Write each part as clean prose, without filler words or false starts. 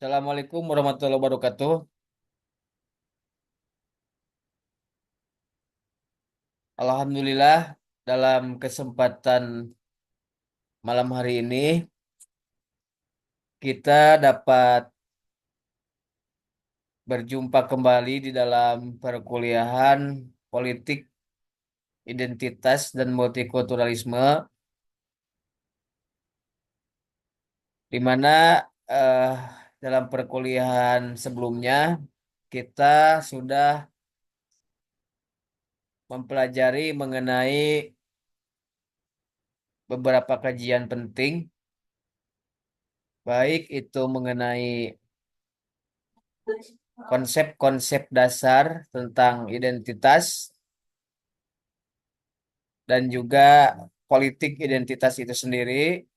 Assalamualaikum warahmatullahi wabarakatuh. Alhamdulillah, dalam kesempatan malam hari ini kita dapat berjumpa kembali di dalam perkuliahan politik, identitas, dan multikulturalisme, di mana eh, dalam perkuliahan sebelumnya kita sudah mempelajari mengenai beberapa kajian penting, baik itu mengenai konsep-konsep dasar tentang identitas dan juga politik identitas itu sendiri.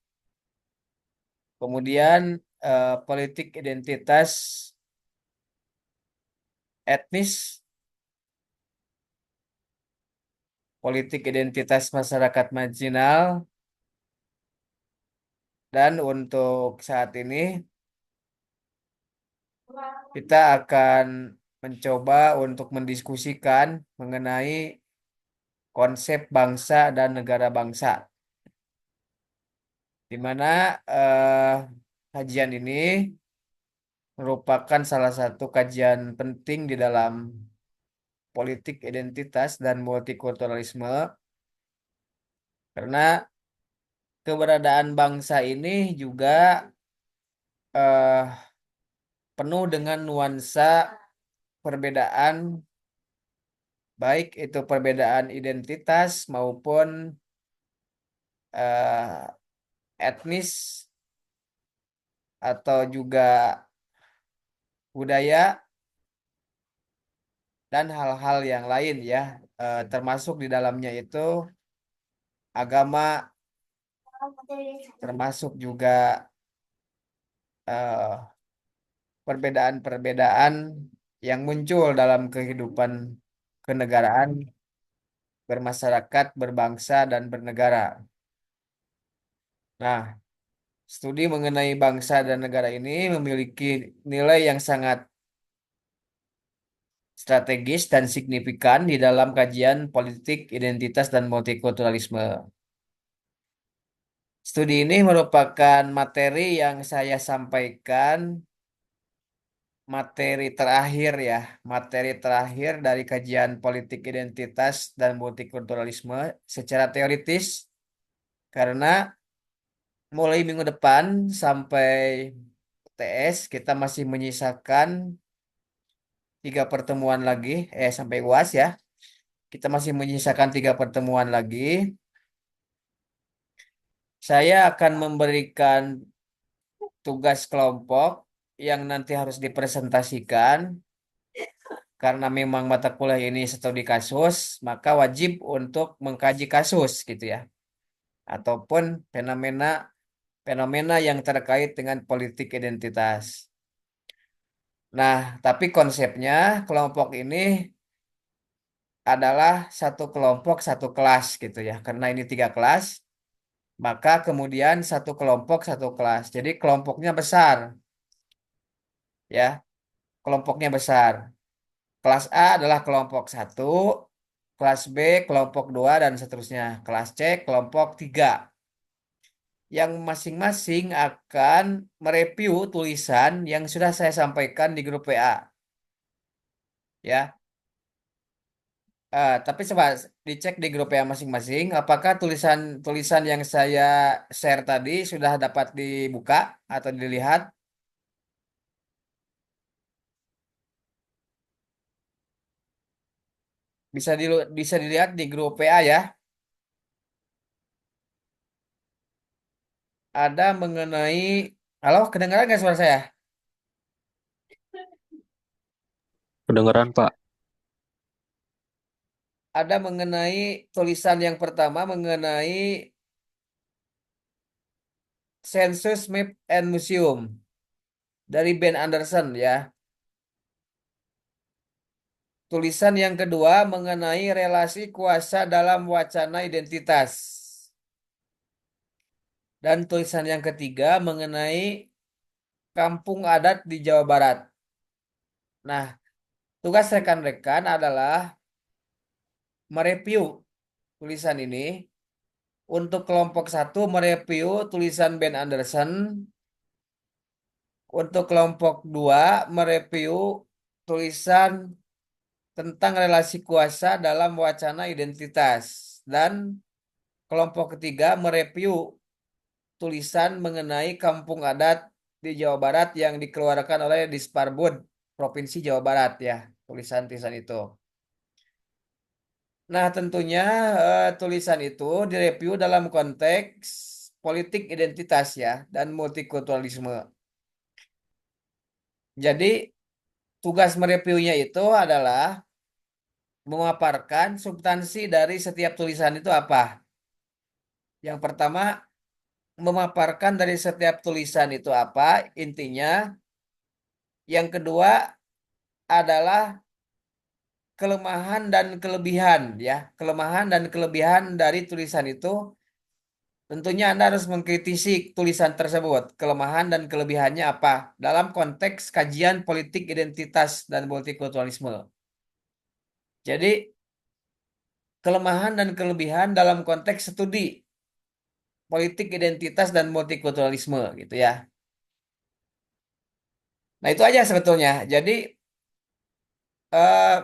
Kemudian politik identitas etnis, politik identitas masyarakat marginal, dan untuk saat ini kita akan mencoba untuk mendiskusikan mengenai konsep bangsa dan negara bangsa, di mana kajian ini merupakan salah satu kajian penting di dalam politik identitas dan multikulturalisme, karena keberadaan bangsa ini juga eh, penuh dengan nuansa perbedaan, baik itu perbedaan identitas maupun eh, etnis atau juga budaya dan hal-hal yang lain ya. Termasuk di dalamnya itu agama, termasuk juga eh, perbedaan-perbedaan yang muncul dalam kehidupan kenegaraan, bermasyarakat, berbangsa, dan bernegara. Nah, studi mengenai bangsa dan negara ini memiliki nilai yang sangat strategis dan signifikan di dalam kajian politik, identitas, dan multikulturalisme. Studi ini merupakan materi yang saya sampaikan, materi terakhir ya, materi terakhir dari kajian politik identitas dan multikulturalisme secara teoritis, karena mulai minggu depan sampai UTS kita masih menyisakan 3 pertemuan lagi, sampai UAS ya, kita masih menyisakan 3 pertemuan lagi. Saya akan memberikan tugas kelompok yang nanti harus dipresentasikan. Karena memang mata kuliah ini studi kasus, maka wajib untuk mengkaji kasus gitu ya, ataupun fenomena fenomena yang terkait dengan politik identitas. Nah, tapi konsepnya kelompok ini adalah satu kelompok satu kelas gitu ya. Karena ini 3 kelas, maka kemudian satu kelompok satu kelas. Jadi kelompoknya besar ya, kelompoknya besar. Kelas A adalah kelompok satu, kelas B kelompok 2 dan seterusnya. Kelas C kelompok 3 yang masing-masing akan mereview tulisan yang sudah saya sampaikan di grup WA. Ya, tapi coba dicek di grup WA masing-masing. Apakah tulisan-tulisan yang saya share tadi sudah dapat dibuka atau dilihat? Bisa dilihat di grup WA ya. Ada mengenai, halo, kedengaran nggak suara saya? Kedengeran, Pak. Ada mengenai tulisan yang pertama mengenai Census Map and Museum dari Ben Anderson ya. Tulisan yang kedua mengenai relasi kuasa dalam wacana identitas. Dan tulisan yang ketiga mengenai kampung adat di Jawa Barat. Nah, tugas rekan-rekan adalah mereview tulisan ini. Untuk kelompok satu mereview tulisan Ben Anderson. Untuk kelompok dua mereview tulisan tentang relasi kuasa dalam wacana identitas. Dan kelompok ketiga mereview tulisan mengenai kampung adat di Jawa Barat yang dikeluarkan oleh Disparbud Provinsi Jawa Barat ya, tulisan-tulisan itu. Nah, tentunya tulisan itu direview dalam konteks politik identitas ya dan multikulturalisme. Jadi, tugas mereviewnya itu adalah memaparkan substansi dari setiap tulisan itu apa. Yang pertama, memaparkan dari setiap tulisan itu apa intinya. Yang kedua adalah kelemahan dan kelebihan ya. Kelemahan dan kelebihan dari tulisan itu tentunya Anda harus mengkritisi tulisan tersebut. Kelemahan dan kelebihannya apa dalam konteks kajian politik identitas dan multikulturalisme. Jadi kelemahan dan kelebihan dalam konteks studi politik identitas dan multikulturalisme gitu ya. Nah, itu aja sebetulnya. Jadi eh,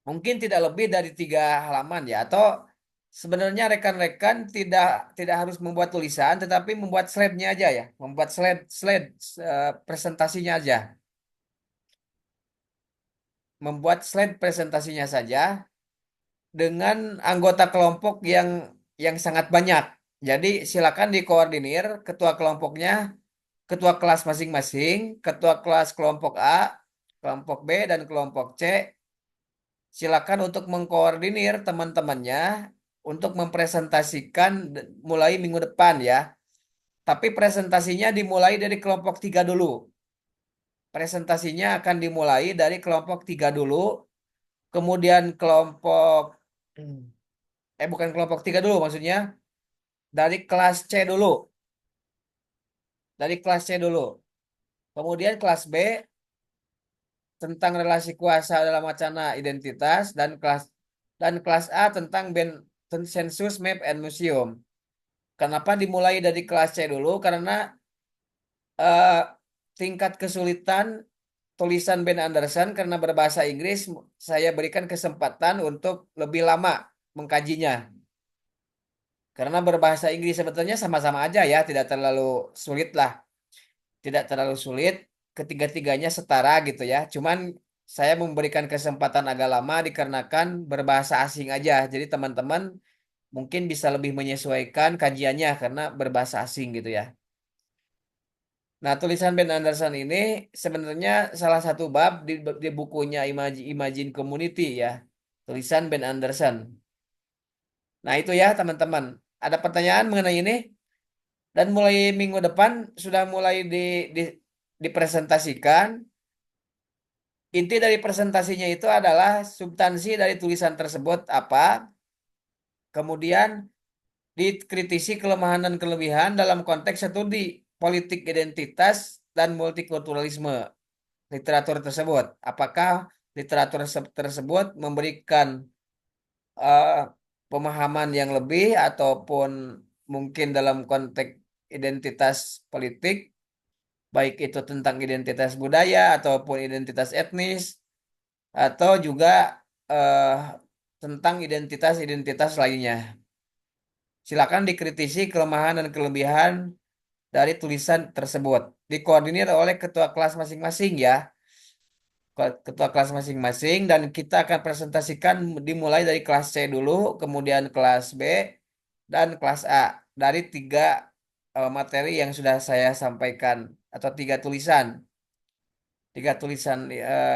mungkin tidak lebih dari 3 halaman ya, atau sebenarnya rekan-rekan tidak tidak harus membuat tulisan, tetapi membuat slide-nya aja ya, membuat slide slide presentasinya aja, membuat slide presentasinya saja dengan anggota kelompok yang sangat banyak. Jadi silakan dikoordinir ketua kelompoknya, ketua kelas masing-masing, ketua kelas kelompok A, kelompok B, dan kelompok C. Silakan untuk mengkoordinir teman-temannya untuk mempresentasikan mulai minggu depan ya. Tapi presentasinya dimulai dari kelompok 3 dulu. Presentasinya akan dimulai dari kelompok 3 dulu, kemudian kelompok bukan kelompok 3 dulu maksudnya, dari kelas C dulu, dari kelas C dulu. Kemudian kelas B tentang relasi kuasa dalam wacana identitas, dan kelas A tentang sensus map and museum. Kenapa dimulai dari kelas C dulu? Karena eh, tingkat kesulitan tulisan Ben Anderson karena berbahasa Inggris, saya berikan kesempatan untuk lebih lama mengkajinya. Karena berbahasa Inggris sebetulnya sama-sama aja ya, tidak terlalu sulit lah, tidak terlalu sulit. Ketiga-tiganya setara gitu ya. Cuman saya memberikan kesempatan agak lama dikarenakan berbahasa asing aja. Jadi teman-teman mungkin bisa lebih menyesuaikan kajiannya karena berbahasa asing gitu ya. Nah, tulisan Ben Anderson ini sebenarnya salah satu bab di bukunya Imagine Community ya. Tulisan Ben Anderson. Nah, itu ya teman-teman. Ada pertanyaan mengenai ini? Dan mulai minggu depan sudah mulai di, dipresentasikan. Inti dari presentasinya itu adalah substansi dari tulisan tersebut apa. Kemudian dikritisi kelemahan dan kelebihan dalam konteks studi politik identitas dan multikulturalisme literatur tersebut. Apakah literatur tersebut memberikan eh, pemahaman yang lebih ataupun mungkin dalam konteks identitas politik, baik itu tentang identitas budaya ataupun identitas etnis, atau juga eh, tentang identitas-identitas lainnya. Silakan dikritisi kelemahan dan kelebihan dari tulisan tersebut. Dikoordinir oleh ketua kelas masing-masing ya. Ketua kelas masing-masing, dan kita akan presentasikan dimulai dari kelas C dulu, kemudian kelas B, dan kelas A dari 3 materi yang sudah saya sampaikan, atau 3 tulisan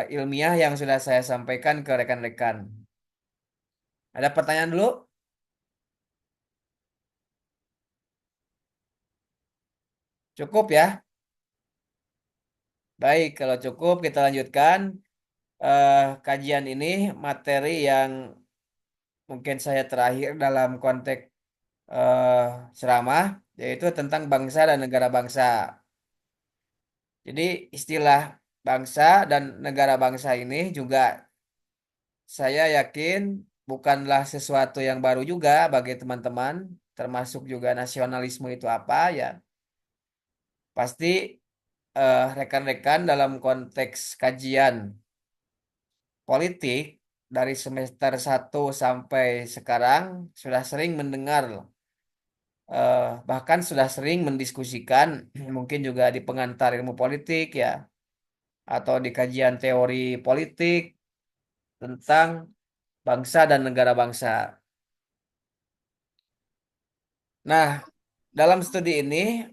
ilmiah yang sudah saya sampaikan ke rekan-rekan. Ada pertanyaan dulu? Cukup ya? Baik, kalau cukup kita lanjutkan kajian ini, materi yang mungkin saya terakhir dalam konteks eh, ceramah, yaitu tentang bangsa dan negara bangsa. Jadi istilah bangsa dan negara bangsa ini juga saya yakin bukanlah sesuatu yang baru juga bagi teman-teman, termasuk juga nasionalisme itu apa ya. Pasti rekan-rekan dalam konteks kajian politik dari semester 1 sampai sekarang sudah sering mendengar, bahkan sudah sering mendiskusikan mungkin juga di pengantar ilmu politik ya atau di kajian teori politik tentang bangsa dan negara bangsa. Nah, dalam studi ini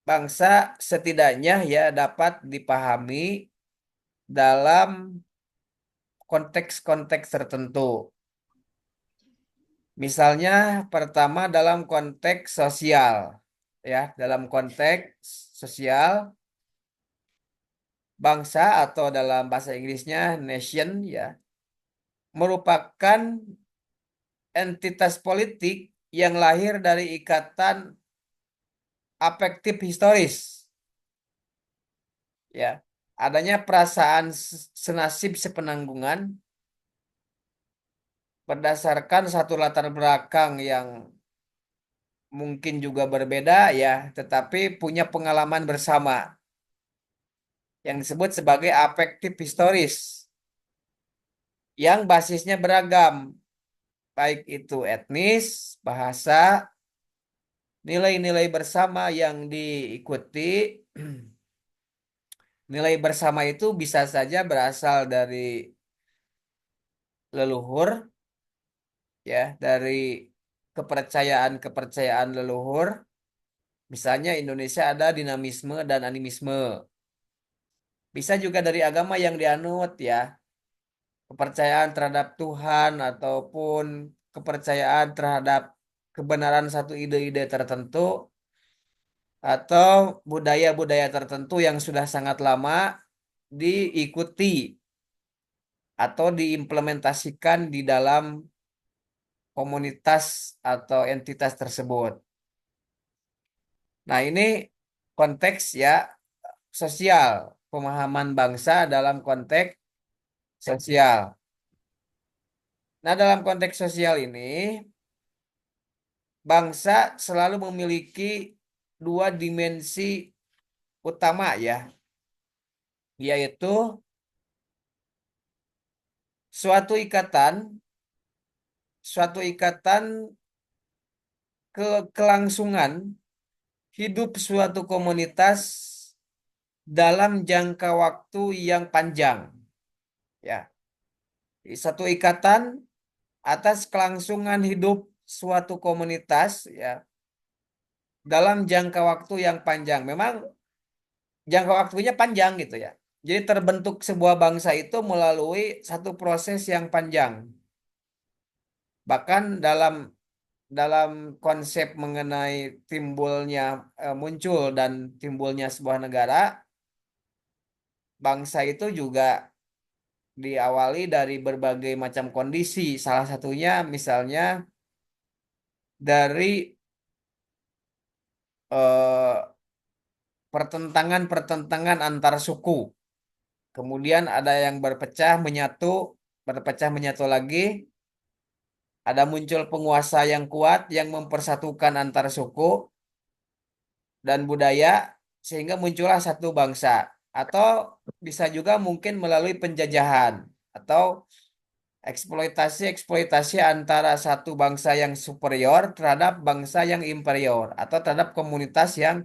bangsa setidaknya ya dapat dipahami dalam konteks-konteks tertentu. Misalnya pertama dalam konteks sosial ya, dalam konteks sosial bangsa atau dalam bahasa Inggrisnya nation ya merupakan entitas politik yang lahir dari ikatan afektif historis ya. Adanya perasaan senasib sepenanggungan berdasarkan satu latar belakang yang mungkin juga berbeda ya, tetapi punya pengalaman bersama yang disebut sebagai afektif historis yang basisnya beragam, baik itu etnis, bahasa, nilai-nilai bersama yang diikuti. Nilai bersama itu bisa saja berasal dari leluhur, ya, dari kepercayaan-kepercayaan leluhur. Misalnya Indonesia ada dinamisme dan animisme. Bisa juga dari agama yang dianut, ya, kepercayaan terhadap Tuhan ataupun kepercayaan terhadap kebenaran satu ide-ide tertentu atau budaya-budaya tertentu yang sudah sangat lama diikuti atau diimplementasikan di dalam komunitas atau entitas tersebut. Nah, ini konteks ya sosial, pemahaman bangsa dalam konteks sosial. Nah, dalam konteks sosial ini, bangsa selalu memiliki dua dimensi utama ya, yaitu suatu ikatan, suatu ikatan kelangsungan hidup suatu komunitas dalam jangka waktu yang panjang ya. Satu ikatan atas kelangsungan hidup suatu komunitas ya dalam jangka waktu yang panjang. Memang jangka waktunya panjang gitu ya. Jadi terbentuk sebuah bangsa itu melalui satu proses yang panjang. Bahkan dalam dalam konsep mengenai timbulnya muncul dan timbulnya sebuah negara, bangsa itu juga diawali dari berbagai macam kondisi. Salah satunya misalnya dari eh, pertentangan-pertentangan antar suku. Kemudian ada yang berpecah menyatu lagi, ada muncul penguasa yang kuat yang mempersatukan antar suku dan budaya sehingga muncullah satu bangsa. Atau bisa juga mungkin melalui penjajahan atau eksploitasi-eksploitasi antara satu bangsa yang superior terhadap bangsa yang inferior atau terhadap komunitas yang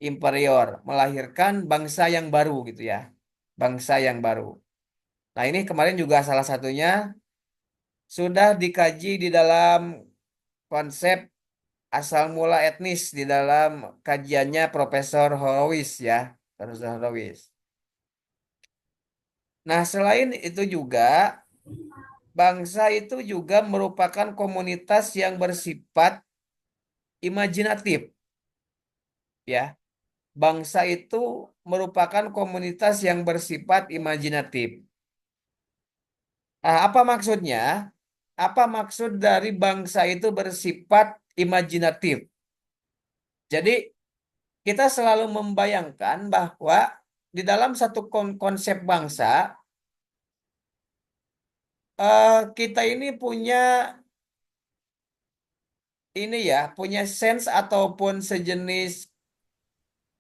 inferior, melahirkan bangsa yang baru gitu ya. Bangsa yang baru. Nah, ini kemarin juga salah satunya sudah dikaji di dalam konsep asal mula etnis di dalam kajiannya Profesor Horowitz ya, Profesor Horowitz. Nah, selain itu juga bangsa itu juga merupakan komunitas yang bersifat imajinatif ya. Bangsa itu merupakan komunitas yang bersifat imajinatif. Nah, apa maksudnya? Apa maksud dari bangsa itu bersifat imajinatif? Jadi, kita selalu membayangkan bahwa di dalam satu konsep bangsa, kita ini punya ini ya, punya sense ataupun sejenis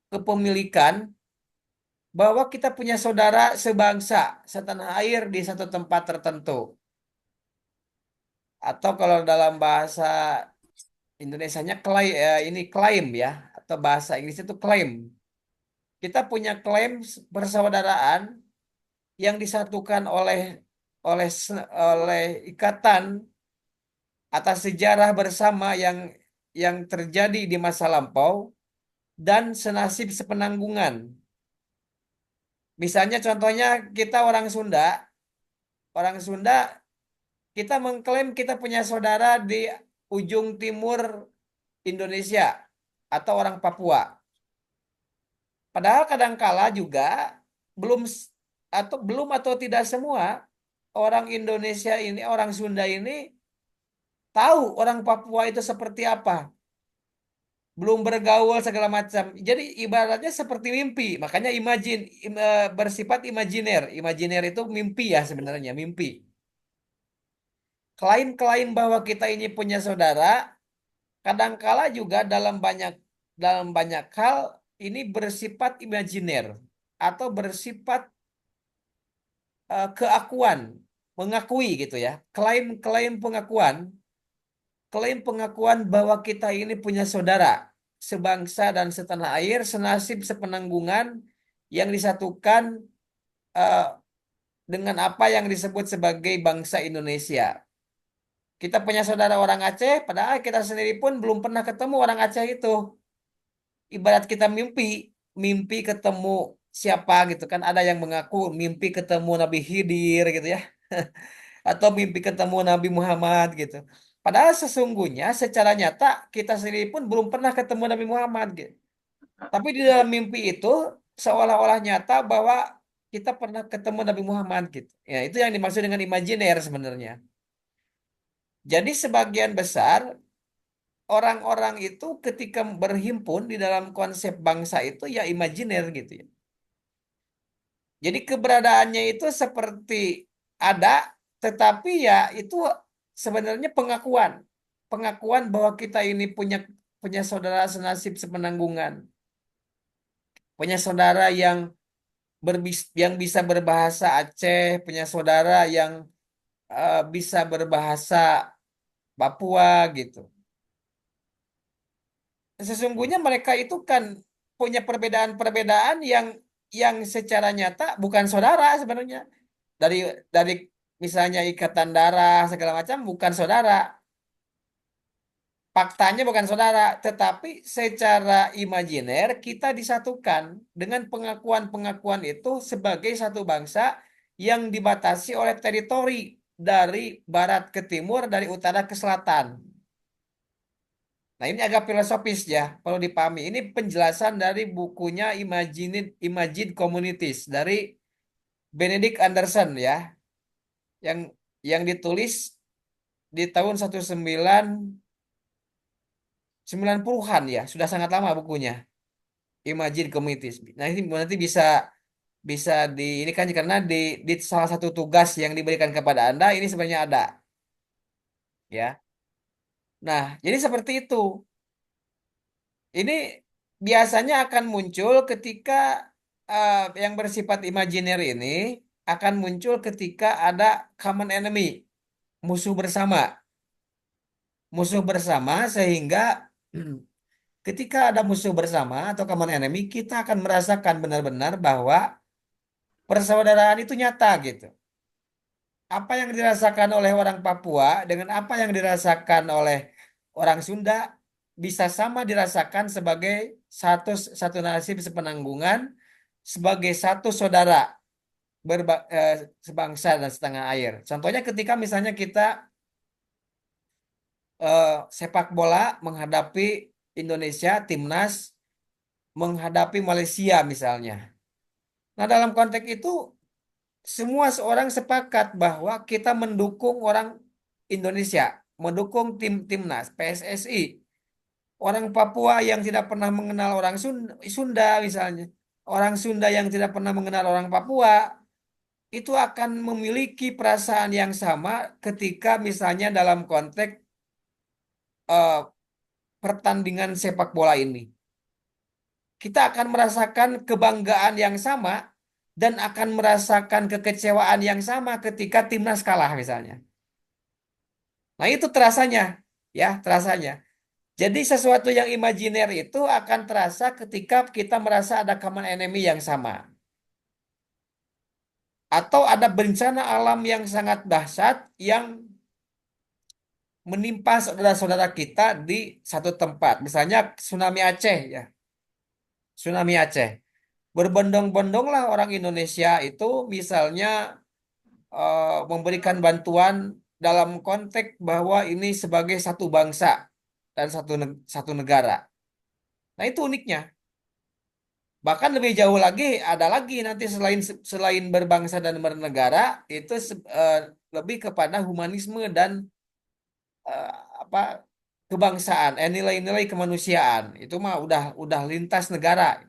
kepemilikan bahwa kita punya saudara sebangsa, setanah air di satu tempat tertentu. Atau kalau dalam bahasa Indonesianya ini klaim ya, atau bahasa Inggris itu klaim. Kita punya klaim persaudaraan yang disatukan oleh ikatan atas sejarah bersama yang terjadi di masa lampau dan senasib sepenanggungan. Misalnya contohnya kita orang Sunda kita mengklaim kita punya saudara di ujung timur Indonesia atau orang Papua. Padahal kadangkala juga belum atau tidak semua orang Indonesia ini, orang Sunda ini tahu orang Papua itu seperti apa. Belum bergaul segala macam. Jadi ibaratnya seperti mimpi. Makanya bersifat imajiner. Imajiner itu mimpi ya sebenarnya, mimpi. Klaim-klaim bahwa kita ini punya saudara, kadangkala juga dalam banyak hal ini bersifat imajiner atau bersifat keakuan, mengakui gitu ya. Klaim-klaim pengakuan, klaim pengakuan bahwa kita ini punya saudara sebangsa dan setanah air, senasib sepenanggungan yang disatukan eh, dengan apa yang disebut sebagai bangsa Indonesia. Kita punya saudara orang Aceh, padahal kita sendiri pun belum pernah ketemu orang Aceh itu. Ibarat kita mimpi ketemu siapa gitu kan. Ada yang mengaku mimpi ketemu Nabi Khidir gitu ya. Atau mimpi ketemu Nabi Muhammad gitu. Padahal sesungguhnya secara nyata kita sendiri pun belum pernah ketemu Nabi Muhammad gitu. Tapi di dalam mimpi itu seolah-olah nyata bahwa kita pernah ketemu Nabi Muhammad gitu. Ya, itu yang dimaksud dengan imajiner sebenarnya. Jadi sebagian besar orang-orang itu ketika berhimpun di dalam konsep bangsa itu ya imajiner gitu ya. Jadi keberadaannya itu seperti ada, tetapi ya itu sebenarnya pengakuan. Pengakuan bahwa kita ini punya punya saudara senasib sepenanggungan. Punya saudara yang bisa berbahasa Aceh, punya saudara yang bisa berbahasa Papua gitu. Sesungguhnya mereka itu kan punya perbedaan-perbedaan yang secara nyata bukan saudara sebenarnya. Dari dari misalnya ikatan darah segala macam bukan saudara. Faktanya bukan saudara, tetapi secara imajiner kita disatukan dengan pengakuan-pengakuan itu sebagai satu bangsa yang dibatasi oleh teritori dari barat ke timur, dari utara ke selatan. Nah, ini agak filosofis ya, perlu dipahami. Ini penjelasan dari bukunya Imagine Communities dari Benedict Anderson ya, yang ditulis di tahun 1990-an ya, sudah sangat lama bukunya. Imagine Communities. Nah, ini nanti bisa bisa ini kan karena di salah satu tugas yang diberikan kepada Anda ini sebenarnya ada ya. Nah, jadi seperti itu. Ini biasanya akan muncul ketika yang bersifat imajiner ini akan muncul ketika ada common enemy, musuh bersama. Musuh bersama sehingga ketika ada musuh bersama atau common enemy, kita akan merasakan benar-benar bahwa persaudaraan itu nyata gitu. Apa yang dirasakan oleh orang Papua dengan apa yang dirasakan oleh orang Sunda bisa sama dirasakan sebagai satu satu nasib sepenanggungan, sebagai satu saudara sebangsa dan setengah air. Contohnya ketika misalnya kita eh, sepak bola menghadapi Indonesia, timnas menghadapi Malaysia misalnya. Nah, dalam konteks itu semua seorang sepakat bahwa kita mendukung orang Indonesia, mendukung timnas PSSI. Orang Papua yang tidak pernah mengenal orang Sunda misalnya. orang Sunda yang tidak pernah mengenal orang Papua itu akan memiliki perasaan yang sama ketika misalnya dalam konteks eh, pertandingan sepak bola ini. Kita akan merasakan kebanggaan yang sama dan akan merasakan kekecewaan yang sama ketika timnas kalah misalnya. Nah, itu terasanya, ya, terasanya. Jadi sesuatu yang imajiner itu akan terasa ketika kita merasa ada common enemy yang sama. Atau ada bencana alam yang sangat dahsyat yang menimpa saudara-saudara kita di satu tempat. Misalnya tsunami Aceh, ya. Tsunami Aceh. Berbondong-bondonglah orang Indonesia itu misalnya memberikan bantuan dalam konteks bahwa ini sebagai satu bangsa dan satu negara. Nah, itu uniknya. Bahkan lebih jauh lagi, ada lagi nanti selain selain berbangsa dan bernegara, itu lebih kepada humanisme dan eh, apa kebangsaan, nilai-nilai kemanusiaan. Itu mah udah lintas negara.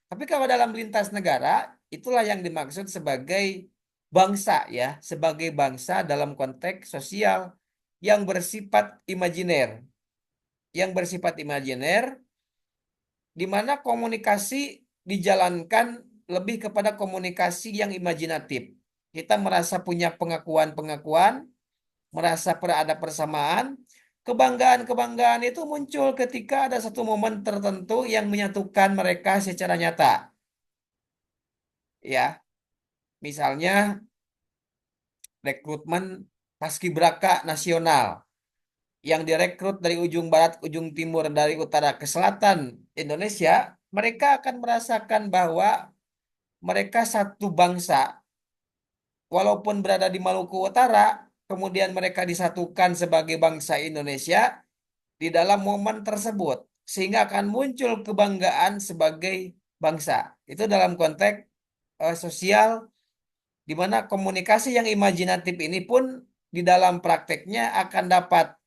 Tapi kalau dalam lintas negara, itulah yang dimaksud sebagai bangsa ya, sebagai bangsa dalam konteks sosial yang bersifat imajiner, di mana komunikasi dijalankan lebih kepada komunikasi yang imajinatif. Kita merasa punya pengakuan-pengakuan, merasa ada persamaan, kebanggaan-kebanggaan itu muncul ketika ada satu momen tertentu yang menyatukan mereka secara nyata. Ya, misalnya rekrutmen paskibraka nasional yang direkrut dari ujung barat, ujung timur, dari utara ke selatan Indonesia, mereka akan merasakan bahwa mereka satu bangsa, walaupun berada di Maluku Utara, kemudian mereka disatukan sebagai bangsa Indonesia di dalam momen tersebut, sehingga akan muncul kebanggaan sebagai bangsa. Itu dalam konteks sosial, di mana komunikasi yang imajinatif ini pun di dalam prakteknya akan dapat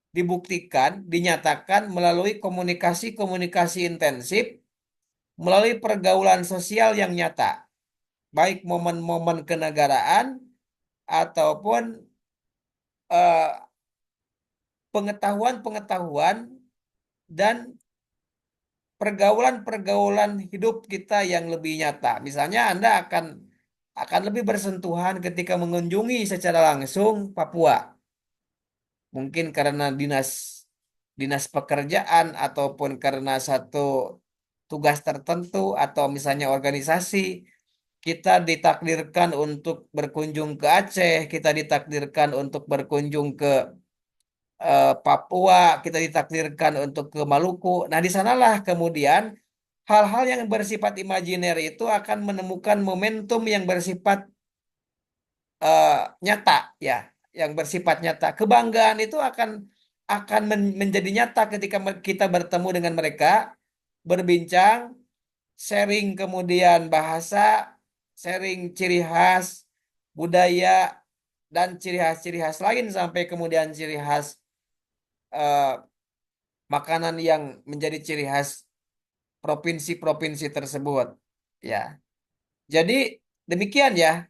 dibuktikan, dinyatakan melalui komunikasi-komunikasi intensif, melalui pergaulan sosial yang nyata, baik momen-momen kenegaraan ataupun eh, pengetahuan-pengetahuan dan pergaulan-pergaulan hidup kita yang lebih nyata. Misalnya Anda akan lebih bersentuhan ketika mengunjungi secara langsung Papua. Mungkin karena dinas dinas pekerjaan ataupun karena satu tugas tertentu atau misalnya organisasi, kita ditakdirkan untuk berkunjung ke Aceh, kita ditakdirkan untuk berkunjung ke Papua, kita ditakdirkan untuk ke Maluku. Nah, di sanalah kemudian hal-hal yang bersifat imajiner itu akan menemukan momentum yang bersifat eh, nyata, ya, yang bersifat nyata. Kebanggaan itu akan menjadi nyata ketika kita bertemu dengan mereka, berbincang, sharing kemudian bahasa, sharing ciri khas budaya dan ciri khas lain sampai kemudian ciri khas eh, makanan yang menjadi ciri khas provinsi-provinsi tersebut. Ya, jadi demikian ya.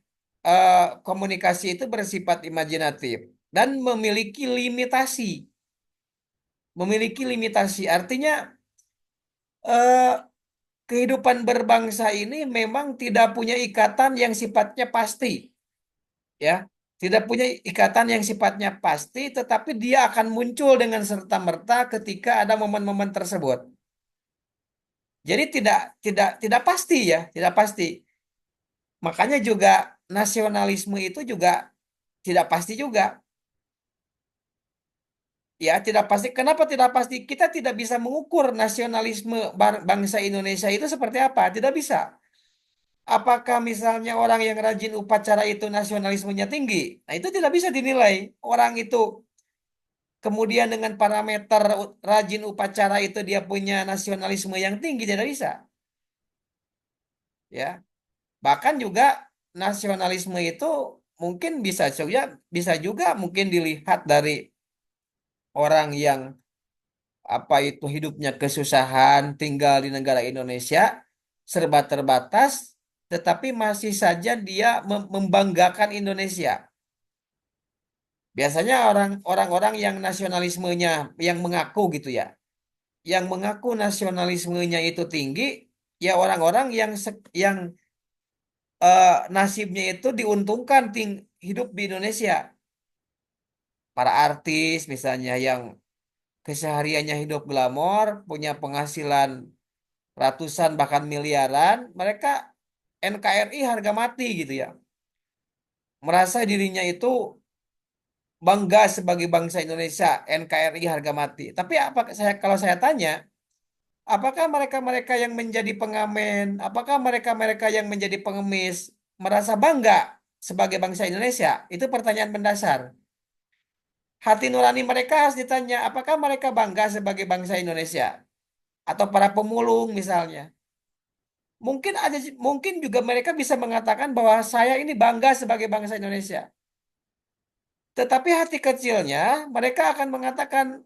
Komunikasi itu bersifat imajinatif dan memiliki limitasi. Memiliki limitasi artinya eh, kehidupan berbangsa ini memang tidak punya ikatan yang sifatnya pasti, ya. Tidak punya ikatan yang sifatnya pasti, tetapi dia akan muncul dengan serta-merta ketika ada momen-momen tersebut. Jadi tidak pasti ya, tidak pasti. Makanya juga nasionalisme itu juga tidak pasti juga. Ya, tidak pasti. Kenapa tidak pasti? Kita tidak bisa mengukur nasionalisme bangsa Indonesia itu seperti apa. Tidak bisa. Apakah misalnya orang yang rajin upacara itu nasionalismenya tinggi? Nah, itu tidak bisa dinilai. Orang itu kemudian dengan parameter rajin upacara itu dia punya nasionalisme yang tinggi, tidak bisa. Ya, bahkan juga nasionalisme itu mungkin bisa juga mungkin dilihat dari orang yang apa itu hidupnya kesusahan tinggal di negara Indonesia serba terbatas, tetapi masih saja dia membanggakan Indonesia. Biasanya orang-orang yang nasionalismenya, yang mengaku gitu ya, yang mengaku nasionalismenya itu tinggi, ya orang-orang yang nasibnya itu diuntungkan hidup di Indonesia. Para artis misalnya yang kesehariannya hidup glamor, punya penghasilan ratusan bahkan miliaran, mereka NKRI harga mati gitu ya. Merasa dirinya itu bangga sebagai bangsa Indonesia, NKRI harga mati. Tapi apa kalau saya tanya, apakah mereka-mereka yang menjadi pengamen, apakah mereka-mereka yang menjadi pengemis merasa bangga sebagai bangsa Indonesia? Itu pertanyaan mendasar. Hati nurani mereka harus ditanya, apakah mereka bangga sebagai bangsa Indonesia? Atau para pemulung misalnya. Mungkin juga mereka bisa mengatakan bahwa saya ini bangga sebagai bangsa Indonesia. Tetapi hati kecilnya mereka akan mengatakan,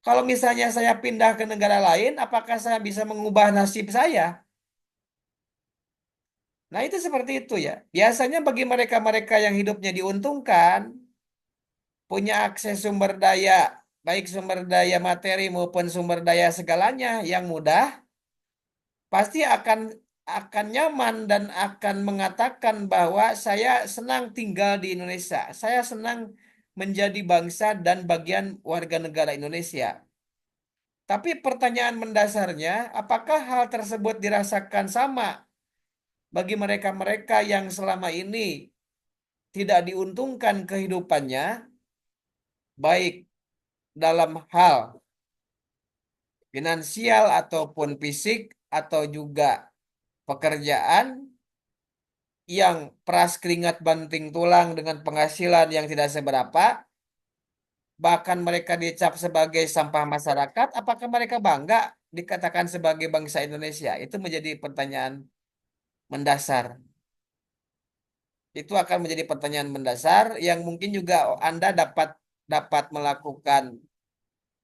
kalau misalnya saya pindah ke negara lain, apakah saya bisa mengubah nasib saya? Nah, itu seperti itu ya. Biasanya bagi mereka-mereka yang hidupnya diuntungkan, punya akses sumber daya, baik sumber daya materi maupun sumber daya segalanya yang mudah, pasti akan nyaman dan akan mengatakan bahwa saya senang tinggal di Indonesia. Saya senang menjadi bangsa dan bagian warga negara Indonesia. Tapi pertanyaan mendasarnya, apakah hal tersebut dirasakan sama bagi mereka-mereka yang selama ini tidak diuntungkan kehidupannya, baik dalam hal finansial ataupun fisik, atau juga pekerjaan yang peras keringat banting tulang dengan penghasilan yang tidak seberapa, bahkan mereka dicap sebagai sampah masyarakat, apakah mereka bangga dikatakan sebagai bangsa Indonesia? Itu menjadi pertanyaan mendasar. Itu akan menjadi pertanyaan mendasar yang mungkin juga Anda dapat dapat melakukan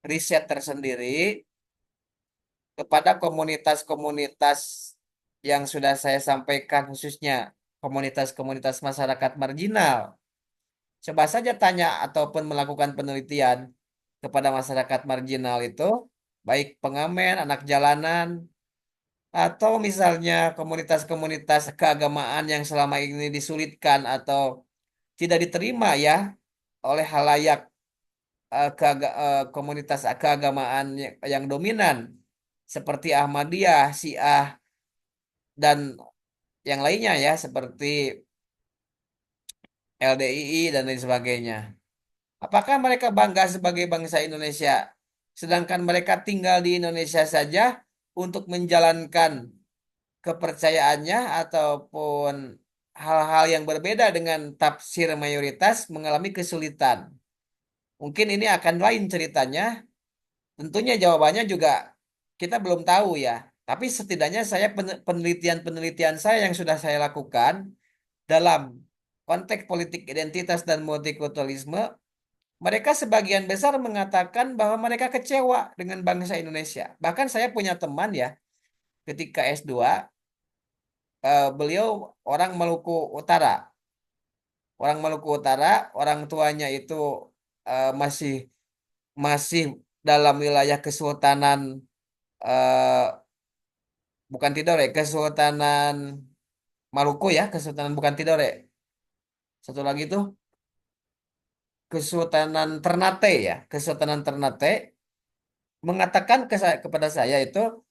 riset tersendiri kepada komunitas-komunitas yang sudah saya sampaikan, khususnya komunitas-komunitas masyarakat marginal. Coba saja tanya ataupun melakukan penelitian kepada masyarakat marginal itu, baik pengamen, anak jalanan, atau misalnya komunitas-komunitas keagamaan yang selama ini disulitkan atau tidak diterima ya oleh halayak, komunitas keagamaan yang dominan seperti Ahmadiyah, Syiah, dan yang lainnya ya seperti LDII dan lain sebagainya. Apakah mereka bangga sebagai bangsa Indonesia, sedangkan mereka tinggal di Indonesia saja untuk menjalankan kepercayaannya ataupun hal-hal yang berbeda dengan tafsir mayoritas mengalami kesulitan? Mungkin ini akan lain ceritanya. Tentunya jawabannya juga kita belum tahu ya. Tapi setidaknya saya penelitian-penelitian saya yang sudah saya lakukan dalam konteks politik identitas dan multikulturalisme, mereka sebagian besar mengatakan bahwa mereka kecewa dengan bangsa Indonesia. Bahkan saya punya teman ya, ketika S2, beliau orang Maluku Utara. Orang Maluku Utara, orang tuanya itu masih masih dalam wilayah Kesultanan, eh, bukan Tidore, Kesultanan Maluku ya, Kesultanan bukan Tidore. Satu lagi tuh Kesultanan Ternate ya, Kesultanan Ternate mengatakan kepada saya itu,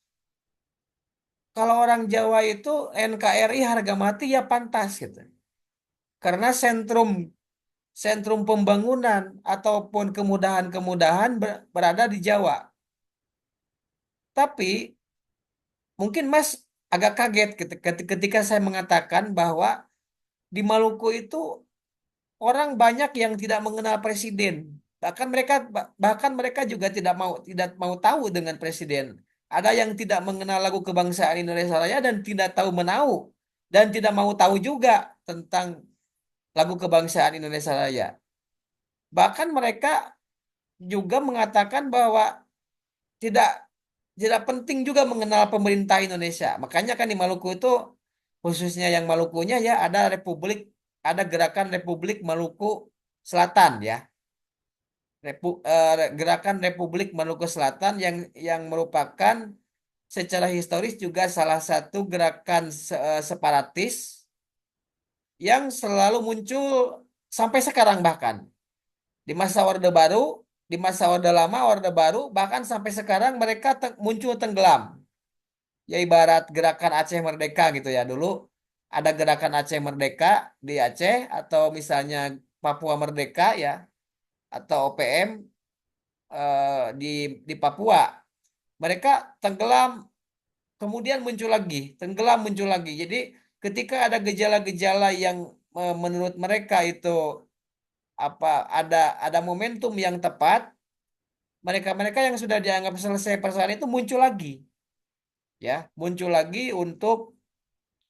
kalau orang Jawa itu NKRI harga mati ya pantas gitu. Karena sentrum sentrum pembangunan ataupun kemudahan-kemudahan berada di Jawa. Tapi mungkin Mas agak kaget ketika saya mengatakan bahwa di Maluku itu orang banyak yang tidak mengenal presiden. Bahkan mereka juga tidak mau tahu dengan presiden. Ada yang tidak mengenal lagu kebangsaan Indonesia Raya dan tidak tahu menau dan tidak mau tahu juga tentang lagu kebangsaan Indonesia Raya. Bahkan mereka juga mengatakan bahwa tidak tidak penting juga mengenal pemerintah Indonesia. Makanya kan di Maluku itu, khususnya yang Malukunya ya, ada gerakan Republik Maluku Selatan ya. Gerakan Republik Maluku Selatan yang merupakan secara historis juga salah satu gerakan separatis yang selalu muncul sampai sekarang, bahkan di masa Orde Baru, di masa Orde Lama, Orde Baru, bahkan sampai sekarang mereka muncul tenggelam. Ya ibarat gerakan Aceh Merdeka gitu ya. Dulu ada gerakan Aceh Merdeka di Aceh, atau misalnya Papua Merdeka ya, atau OPM di Papua. Mereka tenggelam, kemudian muncul lagi, tenggelam muncul lagi. Jadi ketika ada gejala-gejala yang menurut mereka itu apa, ada momentum yang tepat, mereka-mereka yang sudah dianggap selesai persoalan itu muncul lagi, ya, muncul lagi untuk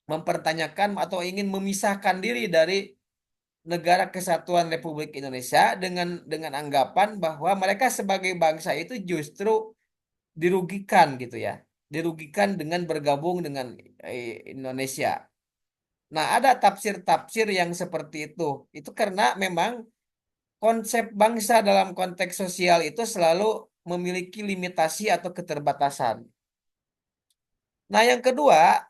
mempertanyakan atau ingin memisahkan diri dari Negara Kesatuan Republik Indonesia dengan anggapan bahwa mereka sebagai bangsa itu justru dirugikan gitu ya. Dirugikan dengan bergabung dengan Indonesia. Nah, ada tafsir-tafsir yang seperti itu. Itu karena memang konsep bangsa dalam konteks sosial itu selalu memiliki limitasi atau keterbatasan. Nah, yang kedua,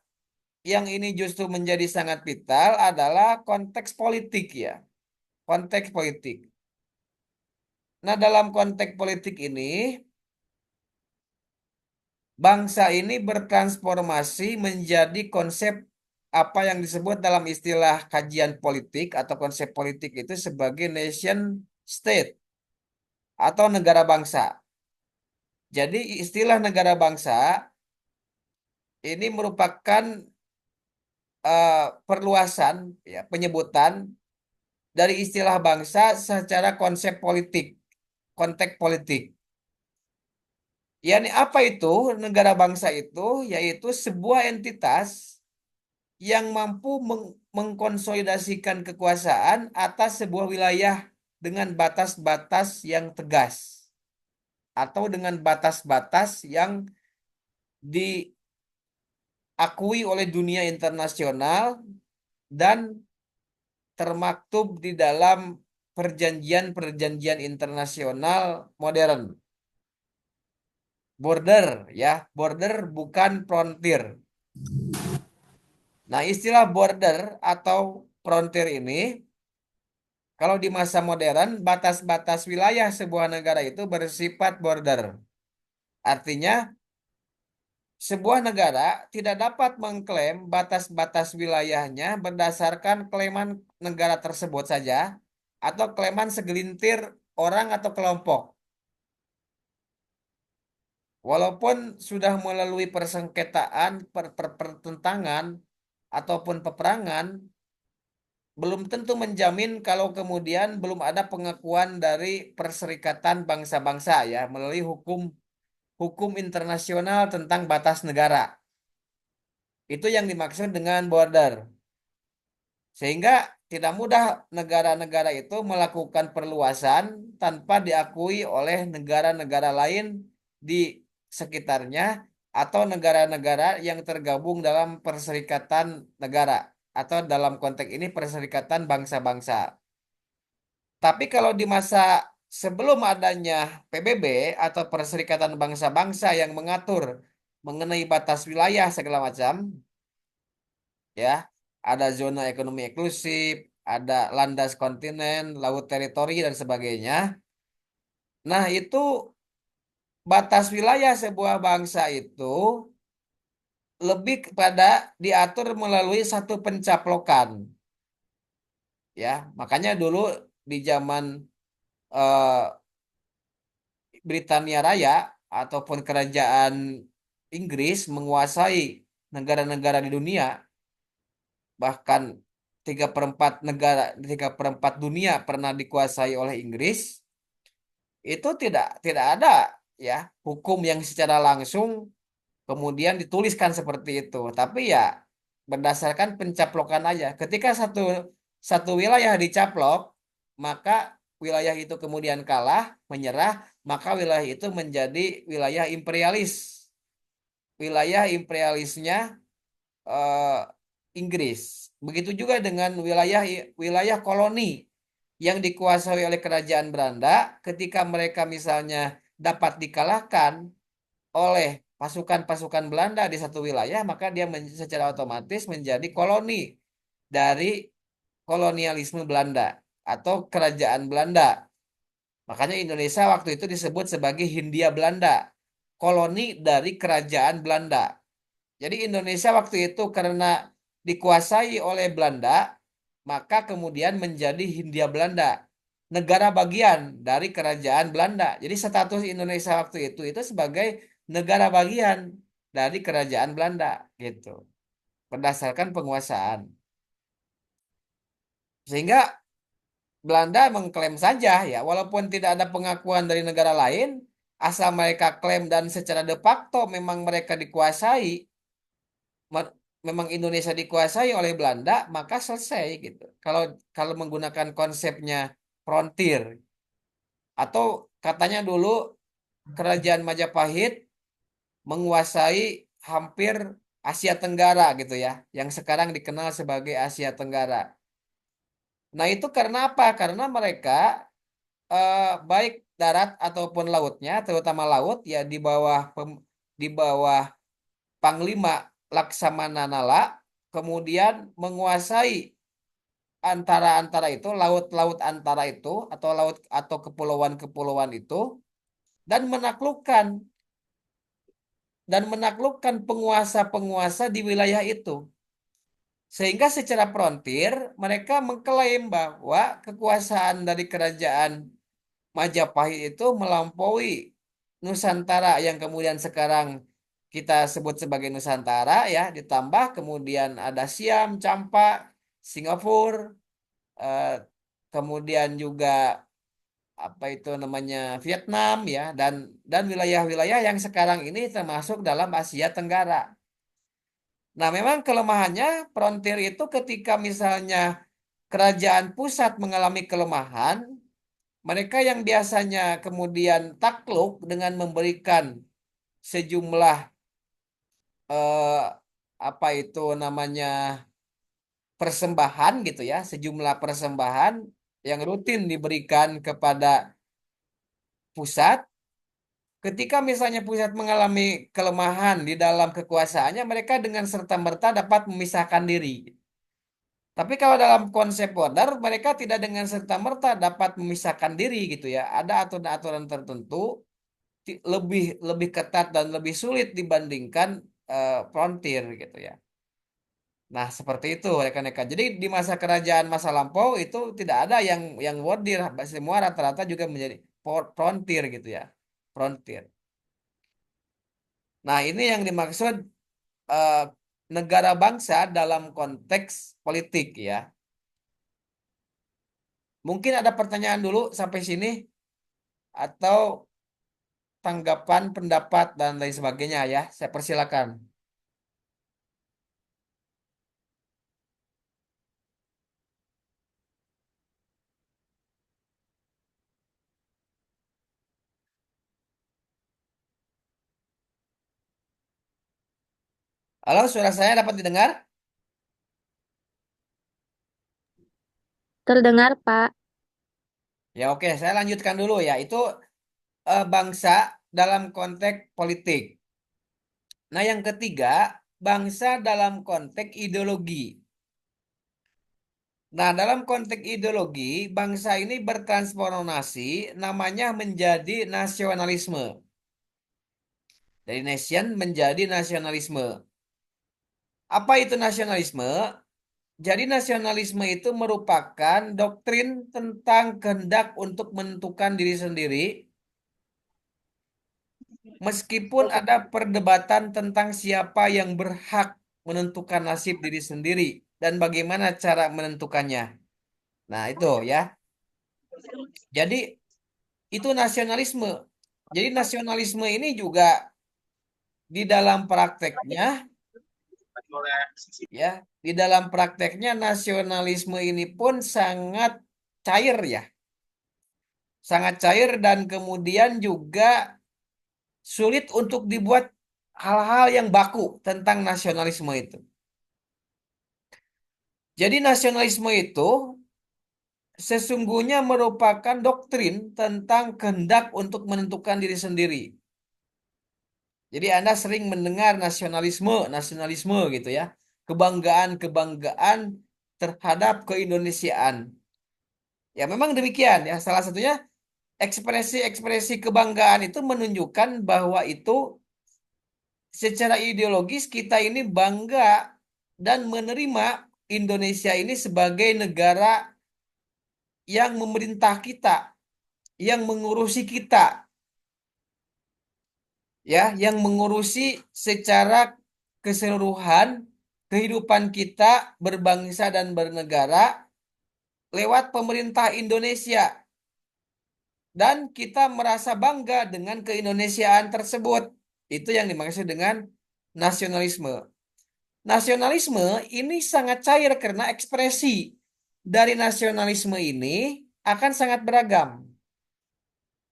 yang ini justru menjadi sangat vital adalah konteks politik ya. Konteks politik. Nah, dalam konteks politik ini, bangsa ini bertransformasi menjadi konsep apa yang disebut dalam istilah kajian politik atau konsep politik itu sebagai nation state atau negara bangsa. Jadi istilah negara bangsa ini merupakan eh, perluasan ya, penyebutan dari istilah bangsa secara konsep politik, konteks politik. Yani apa itu negara bangsa itu? Yaitu sebuah entitas yang mampu mengkonsolidasikan kekuasaan atas sebuah wilayah dengan batas-batas yang tegas atau dengan batas-batas yang diakui oleh dunia internasional dan termaktub di dalam perjanjian-perjanjian internasional modern. Border ya, border bukan frontier. Nah, istilah border atau frontier ini kalau di masa modern, batas-batas wilayah sebuah negara itu bersifat border. Artinya, sebuah negara tidak dapat mengklaim batas-batas wilayahnya berdasarkan klaiman negara tersebut saja atau klaiman segelintir orang atau kelompok. Walaupun sudah melalui persengketaan, pertentangan, ataupun peperangan, belum tentu menjamin kalau kemudian belum ada pengakuan dari Perserikatan Bangsa-Bangsa ya melalui hukum hukum internasional tentang batas negara. Itu yang dimaksud dengan border. Sehingga tidak mudah negara-negara itu melakukan perluasan tanpa diakui oleh negara-negara lain di sekitarnya atau negara-negara yang tergabung dalam perserikatan negara atau dalam konteks ini perserikatan bangsa-bangsa. Tapi kalau di masa sebelum adanya PBB atau Perserikatan Bangsa-Bangsa yang mengatur mengenai batas wilayah segala macam, ya, ada zona ekonomi eksklusif, ada landas kontinen, laut teritori dan sebagainya. Nah, itu batas wilayah sebuah bangsa itu lebih kepada diatur melalui satu pencaplokan, ya. Makanya dulu di zaman eh, Britania Raya ataupun kerajaan Inggris menguasai negara-negara di dunia, bahkan 3/4 dunia pernah dikuasai oleh Inggris, itu tidak ada ya hukum yang secara langsung kemudian dituliskan seperti itu. Tapi ya berdasarkan pencaplokan aja. Ketika satu satu wilayah dicaplok, maka wilayah itu kemudian kalah, menyerah, maka wilayah itu menjadi wilayah imperialis. wilayah imperialisnya eh, Inggris. Begitu juga dengan wilayah wilayah koloni yang dikuasai oleh kerajaan Belanda ketika mereka misalnya dapat dikalahkan oleh pasukan-pasukan Belanda di satu wilayah, maka dia secara otomatis menjadi koloni dari kolonialisme Belanda atau kerajaan Belanda. Makanya Indonesia waktu itu disebut sebagai Hindia Belanda, koloni dari kerajaan Belanda. Jadi Indonesia waktu itu karena dikuasai oleh Belanda, maka kemudian menjadi Hindia Belanda, negara bagian dari kerajaan Belanda. Jadi status Indonesia waktu itu sebagai negara bagian dari kerajaan Belanda gitu, berdasarkan penguasaan. Sehingga Belanda mengklaim saja ya, walaupun tidak ada pengakuan dari negara lain, asal mereka klaim dan secara de facto memang mereka dikuasai, me- memang Indonesia dikuasai oleh Belanda, maka selesai gitu. Kalau kalau menggunakan konsepnya frontier atau katanya dulu Kerajaan Majapahit menguasai hampir Asia Tenggara gitu ya, yang sekarang dikenal sebagai Asia Tenggara. Nah, itu karena apa? Karena mereka eh, baik darat ataupun lautnya, terutama laut ya di bawah Panglima Laksamana Nala, kemudian menguasai antara-antara itu, laut-laut antara itu atau laut atau kepulauan-kepulauan itu dan menaklukkan penguasa-penguasa di wilayah itu. Sehingga secara frontir mereka mengklaim bahwa kekuasaan dari kerajaan Majapahit itu melampaui Nusantara yang kemudian sekarang kita sebut sebagai Nusantara ya, ditambah kemudian ada Siam, Campak, Singapura, eh, kemudian juga apa itu namanya Vietnam ya, dan wilayah-wilayah yang sekarang ini termasuk dalam Asia Tenggara. Nah, memang kelemahannya frontier itu ketika misalnya kerajaan pusat mengalami kelemahan, mereka yang biasanya kemudian takluk dengan memberikan sejumlah eh, apa itu namanya persembahan gitu ya, sejumlah persembahan yang rutin diberikan kepada pusat. Ketika misalnya pusat mengalami kelemahan di dalam kekuasaannya, mereka dengan serta-merta dapat memisahkan diri. Tapi kalau dalam konsep order, mereka tidak dengan serta-merta dapat memisahkan diri gitu ya. Ada aturan-aturan tertentu lebih lebih ketat dan lebih sulit dibandingkan frontier gitu ya. Nah, seperti itu rekan-rekan. Jadi di masa kerajaan masa lampau itu tidak ada yang wordir, semua rata-rata juga menjadi frontier gitu ya. Frontier. Nah, ini yang dimaksud eh, negara bangsa dalam konteks politik ya. Mungkin ada pertanyaan dulu sampai sini atau tanggapan, pendapat dan lain sebagainya ya. Saya persilakan. Halo, suara saya dapat didengar? Terdengar, Pak. Ya oke, saya lanjutkan dulu ya. Itu bangsa dalam konteks politik. Nah, yang ketiga, bangsa dalam konteks ideologi. Nah, dalam konteks ideologi, bangsa ini bertransformasi namanya menjadi nasionalisme. Dari nation menjadi nasionalisme. Apa itu nasionalisme? Jadi nasionalisme itu merupakan doktrin tentang kehendak untuk menentukan diri sendiri, meskipun ada perdebatan tentang siapa yang berhak menentukan nasib diri sendiri dan bagaimana cara menentukannya. Nah, itu ya. Jadi itu nasionalisme. Jadi nasionalisme ini juga di dalam prakteknya ya, di dalam prakteknya nasionalisme ini pun sangat cair ya. Sangat cair dan kemudian juga sulit untuk dibuat hal-hal yang baku tentang nasionalisme itu. Jadi nasionalisme itu sesungguhnya merupakan doktrin tentang kehendak untuk menentukan diri sendiri. Jadi Anda sering mendengar nasionalisme, nasionalisme gitu ya. Kebanggaan-kebanggaan terhadap keindonesiaan. Ya memang demikian ya. Salah satunya ekspresi-ekspresi kebanggaan itu menunjukkan bahwa itu secara ideologis kita ini bangga dan menerima Indonesia ini sebagai negara yang memerintah kita, yang mengurusi kita, ya, yang mengurusi secara keseluruhan kehidupan kita berbangsa dan bernegara lewat pemerintah Indonesia. Dan kita merasa bangga dengan keindonesiaan tersebut. Itu yang dimaksud dengan nasionalisme. Nasionalisme ini sangat cair karena ekspresi dari nasionalisme ini akan sangat beragam.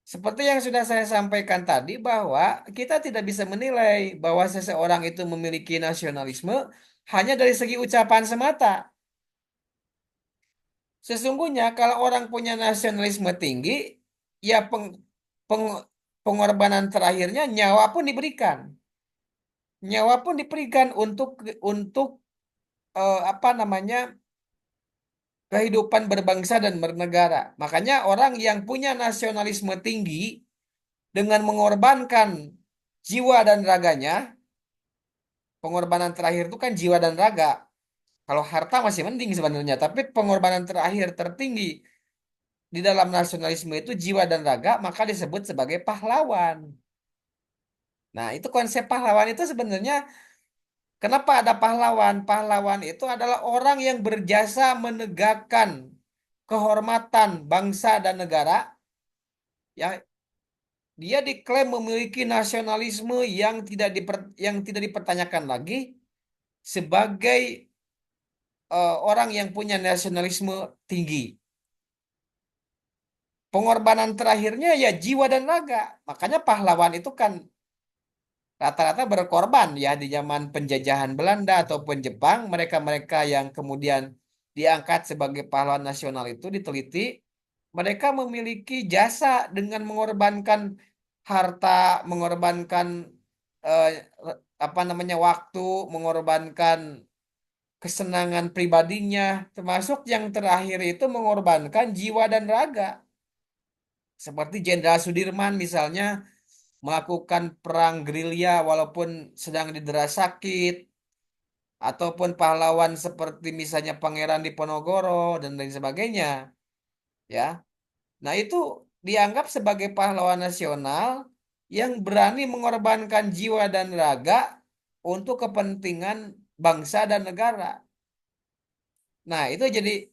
Seperti yang sudah saya sampaikan tadi bahwa kita tidak bisa menilai bahwa seseorang itu memiliki nasionalisme hanya dari segi ucapan semata. Sesungguhnya kalau orang punya nasionalisme tinggi, ya peng- pengorbanan terakhirnya nyawa pun diberikan. Nyawa pun diberikan untuk apa namanya kehidupan berbangsa dan bernegara. Makanya orang yang punya nasionalisme tinggi dengan mengorbankan jiwa dan raganya, pengorbanan terakhir itu kan jiwa dan raga. Kalau harta masih mending sebenarnya, tapi pengorbanan terakhir tertinggi di dalam nasionalisme itu jiwa dan raga, maka disebut sebagai pahlawan. Nah, itu konsep pahlawan itu sebenarnya kenapa ada pahlawan? Pahlawan itu adalah orang yang berjasa menegakkan kehormatan bangsa dan negara, ya dia diklaim memiliki nasionalisme yang tidak dipertanyakan lagi sebagai orang yang punya nasionalisme tinggi. Pengorbanan terakhirnya ya jiwa dan raga. Makanya pahlawan itu kan rata-rata berkorban ya di zaman penjajahan Belanda ataupun Jepang. Mereka-mereka yang kemudian diangkat sebagai pahlawan nasional itu diteliti. Mereka memiliki jasa dengan mengorbankan harta, mengorbankan eh, apa namanya waktu, mengorbankan kesenangan pribadinya, termasuk yang terakhir itu mengorbankan jiwa dan raga. Seperti Jenderal Sudirman misalnya melakukan perang gerilya walaupun sedang didera sakit, ataupun pahlawan seperti misalnya Pangeran Diponegoro dan lain sebagainya, ya. Nah, itu dianggap sebagai pahlawan nasional yang berani mengorbankan jiwa dan raga untuk kepentingan bangsa dan negara. Nah, itu jadi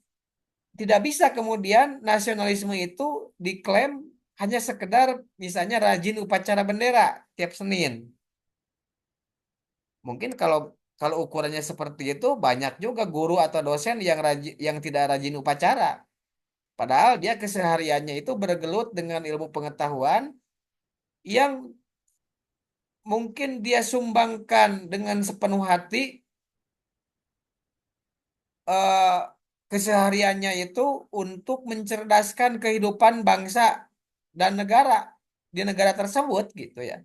tidak bisa kemudian nasionalisme itu diklaim hanya sekedar misalnya rajin upacara bendera tiap Senin. Mungkin kalau kalau ukurannya seperti itu banyak juga guru atau dosen yang tidak rajin upacara. Padahal dia kesehariannya itu bergelut dengan ilmu pengetahuan yang mungkin dia sumbangkan dengan sepenuh hati eh, kesehariannya itu untuk mencerdaskan kehidupan bangsa dan negara di negara tersebut gitu ya.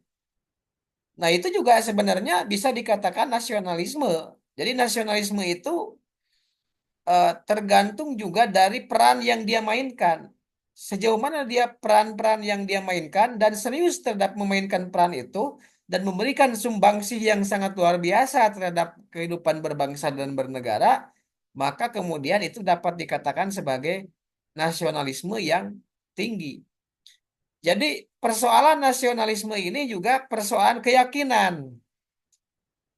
Nah, itu juga sebenarnya bisa dikatakan nasionalisme. Jadi nasionalisme itu tergantung juga dari peran yang dia mainkan. Sejauh mana dia peran-peran yang dia mainkan dan serius terhadap memainkan peran itu dan memberikan sumbangsih yang sangat luar biasa terhadap kehidupan berbangsa dan bernegara, maka kemudian itu dapat dikatakan sebagai nasionalisme yang tinggi. Jadi persoalan nasionalisme ini juga persoalan keyakinan.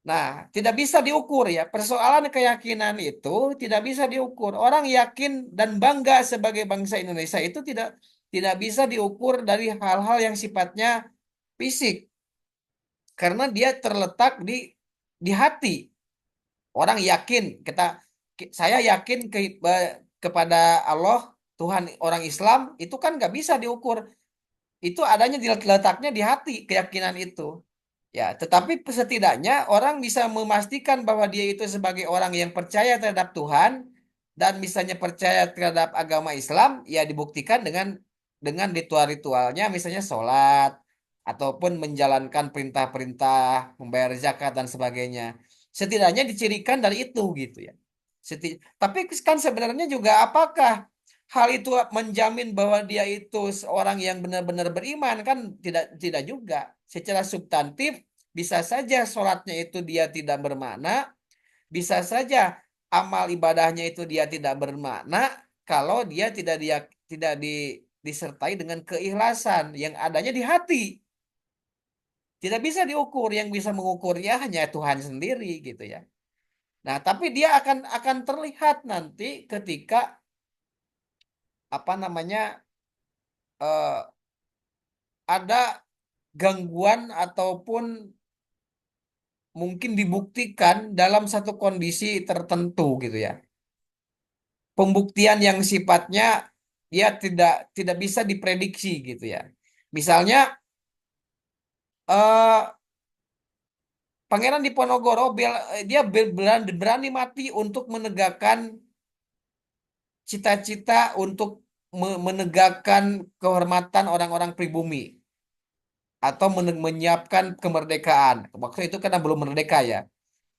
Nah, tidak bisa diukur ya. Persoalan keyakinan itu tidak bisa diukur. Orang yakin dan bangga sebagai bangsa Indonesia itu tidak bisa diukur dari hal-hal yang sifatnya fisik karena dia terletak di hati. Orang yakin saya yakin kepada Allah Tuhan orang Islam itu kan nggak bisa diukur. Itu adanya letaknya di hati keyakinan itu. Ya, tetapi setidaknya orang bisa memastikan bahwa dia itu sebagai orang yang percaya terhadap Tuhan dan misalnya percaya terhadap agama Islam, ya dibuktikan dengan ritual-ritualnya, misalnya sholat ataupun menjalankan perintah-perintah, membayar zakat dan sebagainya. Setidaknya dicirikan dari itu gitu ya. Tapi kan sebenarnya juga apakah hal itu menjamin bahwa dia itu seorang yang benar-benar beriman kan tidak tidak juga. Secara substantif bisa saja sholatnya itu dia tidak bermakna, bisa saja amal ibadahnya itu dia tidak bermakna kalau dia tidak disertai dengan keikhlasan yang adanya di hati. Tidak bisa diukur, yang bisa mengukurnya hanya Tuhan sendiri gitu ya. Nah, tapi dia akan terlihat nanti ketika apa namanya eh, ada gangguan ataupun mungkin dibuktikan dalam satu kondisi tertentu gitu ya. Pembuktian yang sifatnya dia tidak bisa diprediksi gitu ya. Misalnya eh, Pangeran Diponegoro dia berani mati untuk menegakkan cita-cita untuk menegakkan kehormatan orang-orang pribumi atau menyiapkan kemerdekaan. Waktu itu karena belum merdeka ya.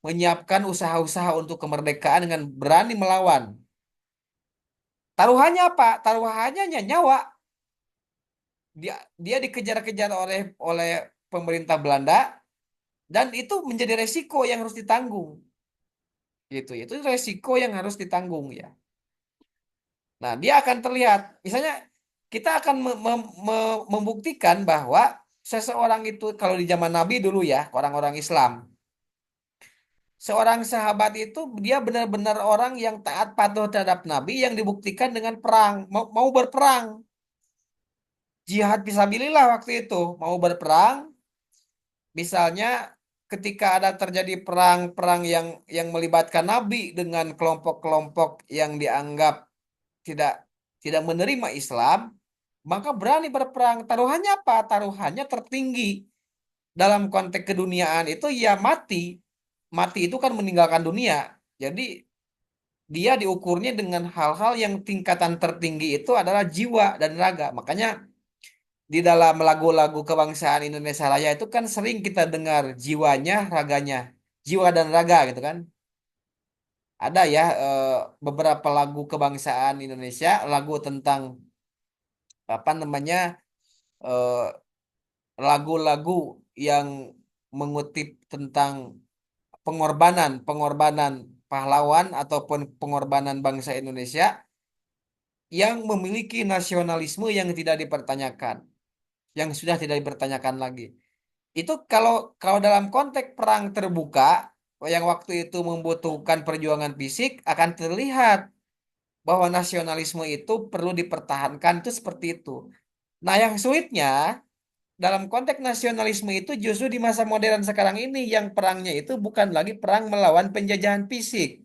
Menyiapkan usaha-usaha untuk kemerdekaan dengan berani melawan. Taruhannya apa? Taruhannya nyawa. Dia dia dikejar-kejar oleh oleh pemerintah Belanda dan itu menjadi resiko yang harus ditanggung. Gitu. Itu resiko yang harus ditanggung ya. Nah, dia akan terlihat. Misalnya kita akan membuktikan bahwa seseorang itu kalau di zaman Nabi dulu ya, orang-orang Islam, seorang sahabat itu dia benar-benar orang yang taat patuh terhadap Nabi yang dibuktikan dengan perang, mau berperang. Jihad fisabilillah waktu itu, mau berperang, misalnya ketika ada terjadi perang-perang yang melibatkan Nabi dengan kelompok-kelompok yang dianggap tidak tidak menerima Islam, maka berani berperang. Taruhannya apa? Taruhannya tertinggi dalam konteks keduniaan itu ya mati. Mati itu kan meninggalkan dunia. Jadi dia diukurnya dengan hal-hal yang tingkatan tertinggi itu adalah jiwa dan raga. Makanya di dalam lagu-lagu kebangsaan Indonesia Raya itu kan sering kita dengar jiwanya, raganya, jiwa dan raga gitu kan. Ada ya beberapa lagu kebangsaan Indonesia, lagu tentang apa namanya eh, lagu-lagu yang mengutip tentang pengorbanan pahlawan ataupun pengorbanan bangsa Indonesia yang memiliki nasionalisme yang tidak dipertanyakan, yang sudah tidak dipertanyakan lagi. Itu kalau kalau dalam konteks perang terbuka yang waktu itu membutuhkan perjuangan fisik akan terlihat bahwa nasionalisme itu perlu dipertahankan itu seperti itu. Nah, yang sulitnya dalam konteks nasionalisme itu justru di masa modern sekarang ini yang perangnya itu bukan lagi perang melawan penjajahan fisik,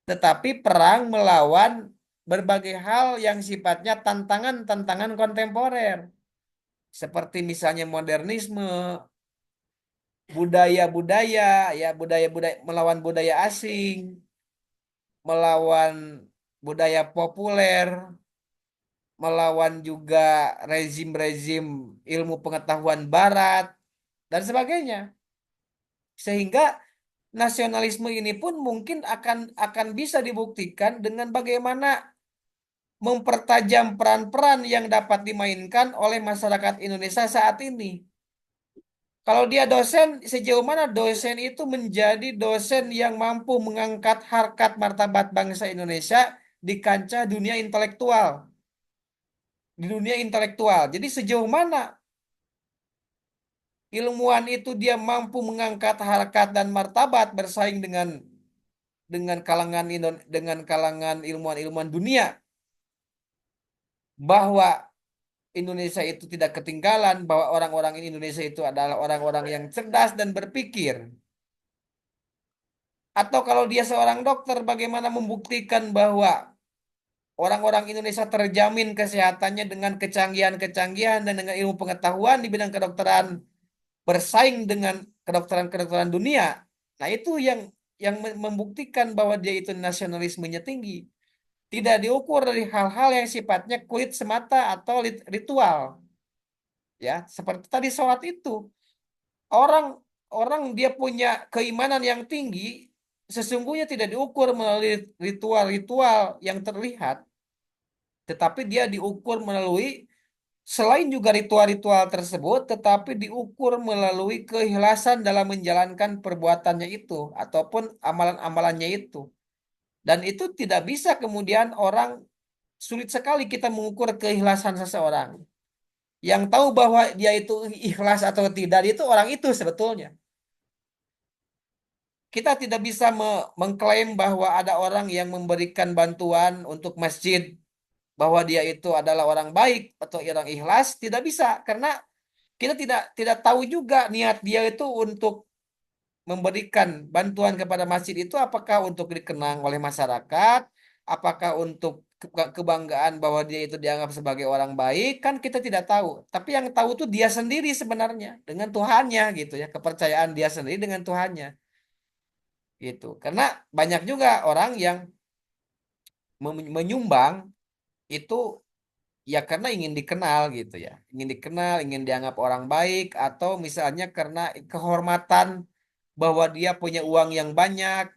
tetapi perang melawan berbagai hal yang sifatnya tantangan-tantangan kontemporer, seperti misalnya modernisme, budaya-budaya, ya budaya-budaya melawan budaya asing, melawan budaya populer, melawan juga rezim-rezim ilmu pengetahuan barat dan sebagainya. Sehingga nasionalisme ini pun mungkin akan bisa dibuktikan dengan bagaimana mempertajam peran-peran yang dapat dimainkan oleh masyarakat Indonesia saat ini. Kalau dia dosen, sejauh mana dosen itu menjadi dosen yang mampu mengangkat harkat martabat bangsa Indonesia di kancah dunia intelektual, di dunia intelektual. Jadi sejauh mana ilmuwan itu dia mampu mengangkat harkat dan martabat bersaing dengan kalangan ilmuwan-ilmuwan dunia bahwa Indonesia itu tidak ketinggalan, bahwa orang-orang in Indonesia itu adalah orang-orang yang cerdas dan berpikir. Atau kalau dia seorang dokter, bagaimana membuktikan bahwa orang-orang Indonesia terjamin kesehatannya dengan kecanggihan-kecanggihan dan dengan ilmu pengetahuan di bidang kedokteran bersaing dengan kedokteran-kedokteran dunia. Nah, itu yang membuktikan bahwa dia itu nasionalismenya tinggi. Tidak diukur dari hal-hal yang sifatnya kulit semata atau ritual, ya. Seperti tadi sholat itu, orang orang dia punya keimanan yang tinggi, sesungguhnya tidak diukur melalui ritual-ritual yang terlihat, tetapi dia diukur melalui selain juga ritual-ritual tersebut, tetapi diukur melalui keikhlasan dalam menjalankan perbuatannya itu ataupun amalan-amalannya itu. Dan itu tidak bisa kemudian orang, sulit sekali kita mengukur keikhlasan seseorang. Yang tahu bahwa dia itu ikhlas atau tidak itu orang itu sebetulnya. Kita tidak bisa mengklaim bahwa ada orang yang memberikan bantuan untuk masjid, bahwa dia itu adalah orang baik atau orang ikhlas, tidak bisa karena kita tidak tahu juga niat dia itu untuk memberikan bantuan kepada masjid itu apakah untuk dikenang oleh masyarakat, apakah untuk kebanggaan bahwa dia itu dianggap sebagai orang baik, kan kita tidak tahu. Tapi yang tahu tuh dia sendiri sebenarnya dengan Tuhannya gitu ya, kepercayaan dia sendiri dengan Tuhannya gitu. Karena banyak juga orang yang menyumbang itu ya karena ingin dikenal gitu ya, ingin dikenal, ingin dianggap orang baik, atau misalnya karena kehormatan bahwa dia punya uang yang banyak,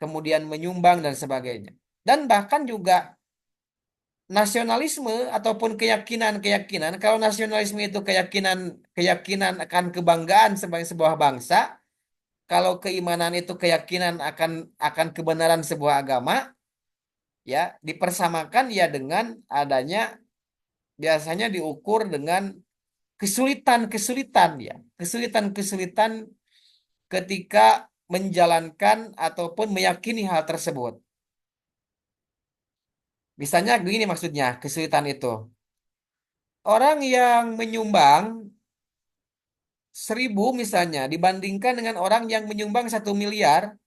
kemudian menyumbang dan sebagainya. Dan bahkan juga nasionalisme ataupun keyakinan-keyakinan, kalau nasionalisme itu keyakinan keyakinan akan kebanggaan sebagai sebuah bangsa, kalau keimanan itu keyakinan akan kebenaran sebuah agama, ya dipersamakan ya dengan adanya, biasanya diukur dengan kesulitan-kesulitan ya, kesulitan-kesulitan ketika menjalankan ataupun meyakini hal tersebut. Misalnya begini maksudnya, kesulitan itu. Orang yang menyumbang 1.000 misalnya dibandingkan dengan orang yang menyumbang 1 miliar,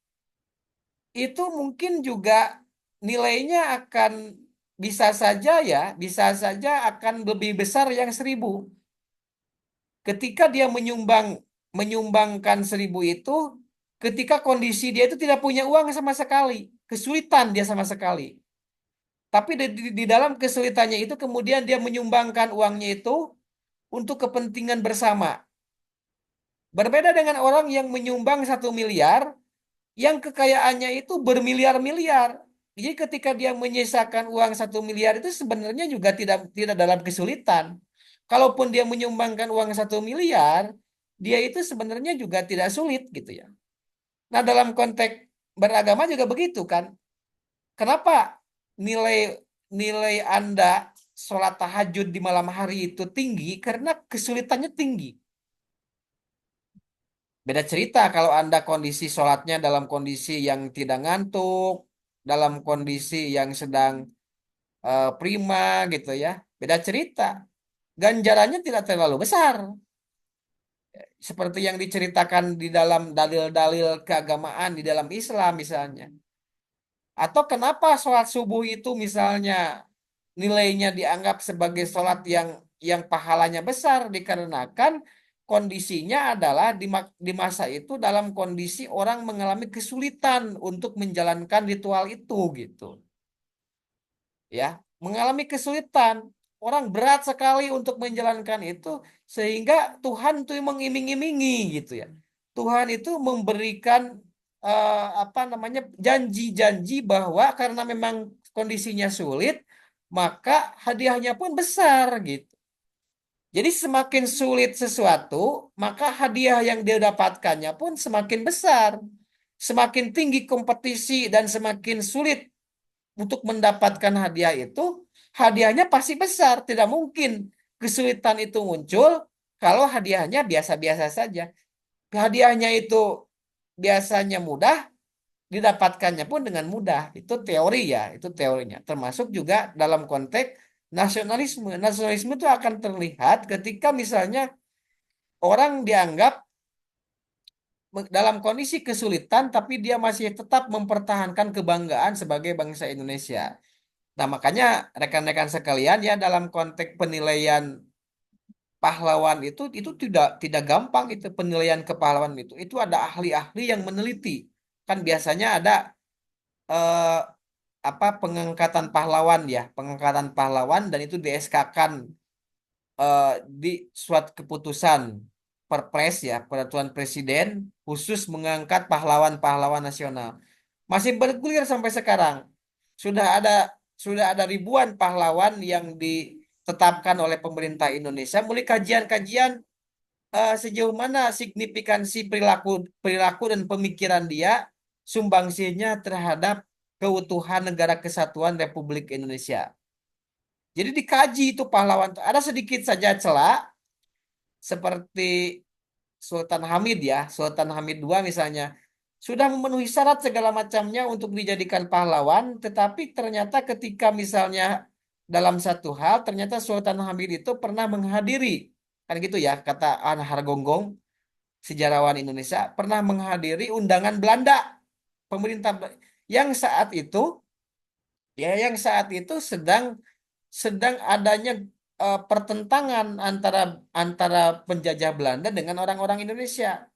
itu mungkin juga nilainya akan bisa saja ya, bisa saja akan lebih besar yang 1.000. Ketika dia menyumbangkan 1.000 itu, ketika kondisi dia itu tidak punya uang sama sekali, kesulitan dia sama sekali. Tapi di dalam kesulitannya itu kemudian dia menyumbangkan uangnya itu untuk kepentingan bersama. Berbeda dengan orang yang menyumbang 1 miliar, yang kekayaannya itu bermiliar-miliar. Jadi ketika dia menyisakan uang 1 miliar itu sebenarnya juga tidak tidak dalam kesulitan. Kalaupun dia menyumbangkan uang 1 miliar, dia itu sebenarnya juga tidak sulit gitu ya. Nah dalam konteks beragama juga begitu kan. Kenapa nilai nilai Anda sholat tahajud di malam hari itu tinggi? Karena kesulitannya tinggi. Beda cerita kalau Anda kondisi sholatnya dalam kondisi yang tidak ngantuk, dalam kondisi yang sedang prima gitu ya. Beda cerita. Ganjarannya tidak terlalu besar. Seperti yang diceritakan di dalam dalil-dalil keagamaan di dalam Islam misalnya. Atau kenapa sholat subuh itu misalnya nilainya dianggap sebagai sholat yang pahalanya besar, dikarenakan kondisinya adalah di masa itu dalam kondisi orang mengalami kesulitan untuk menjalankan ritual itu gitu ya, mengalami kesulitan, orang berat sekali untuk menjalankan itu, sehingga Tuhan tuh mengiming-imingi gitu ya, Tuhan itu memberikan apa namanya, janji-janji bahwa karena memang kondisinya sulit, maka hadiahnya pun besar gitu. Jadi semakin sulit sesuatu, maka hadiah yang dia dapatkannya pun semakin besar. Semakin tinggi kompetisi dan semakin sulit untuk mendapatkan hadiah itu, hadiahnya pasti besar. Tidak mungkin kesulitan itu muncul kalau hadiahnya biasa-biasa saja. Hadiahnya itu biasanya mudah, didapatkannya pun dengan mudah. Itu teori ya, itu teorinya. Termasuk juga dalam konteks nasionalisme. Nasionalisme itu akan terlihat ketika misalnya orang dianggap dalam kondisi kesulitan, tapi dia masih tetap mempertahankan kebanggaan sebagai bangsa Indonesia. Nah, makanya rekan-rekan sekalian ya dalam konteks penilaian pahlawan itu tidak gampang, itu penilaian kepahlawan itu ada ahli-ahli yang meneliti. Kan biasanya ada eh, apa pengangkatan pahlawan ya, pengangkatan pahlawan dan itu di SK-kan eh, di suatu keputusan Perpres ya, peraturan presiden khusus mengangkat pahlawan-pahlawan nasional. Masih bergulir sampai sekarang. Sudah ada sudah ada ribuan pahlawan yang ditetapkan oleh pemerintah Indonesia. Mulai kajian-kajian sejauh mana signifikansi perilaku perilaku dan pemikiran dia sumbangsinya terhadap keutuhan Negara Kesatuan Republik Indonesia. Jadi dikaji itu pahlawan. Ada sedikit saja celah seperti Sultan Hamid ya, Sultan Hamid II misalnya sudah memenuhi syarat segala macamnya untuk dijadikan pahlawan, tetapi ternyata ketika misalnya dalam satu hal ternyata Sultan Hamid itu pernah menghadiri, kan gitu ya kata An Hargonggong, sejarawan Indonesia, pernah menghadiri undangan Belanda, pemerintah yang saat itu yang saat itu sedang sedang adanya pertentangan antara antara penjajah Belanda dengan orang-orang Indonesia.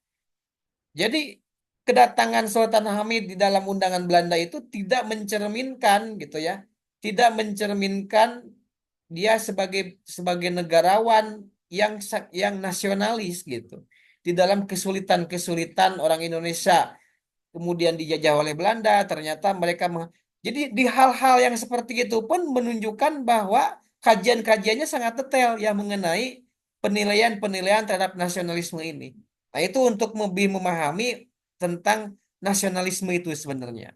Jadi kedatangan Sultan Hamid di dalam undangan Belanda itu tidak mencerminkan gitu ya, tidak mencerminkan dia sebagai sebagai negarawan yang nasionalis gitu. Di dalam kesulitan-kesulitan orang Indonesia kemudian dijajah oleh Belanda, ternyata jadi di hal-hal yang seperti itu pun menunjukkan bahwa kajian-kajiannya sangat detail yang mengenai penilaian-penilaian terhadap nasionalisme ini. Nah, itu untuk lebih memahami tentang nasionalisme itu sebenarnya.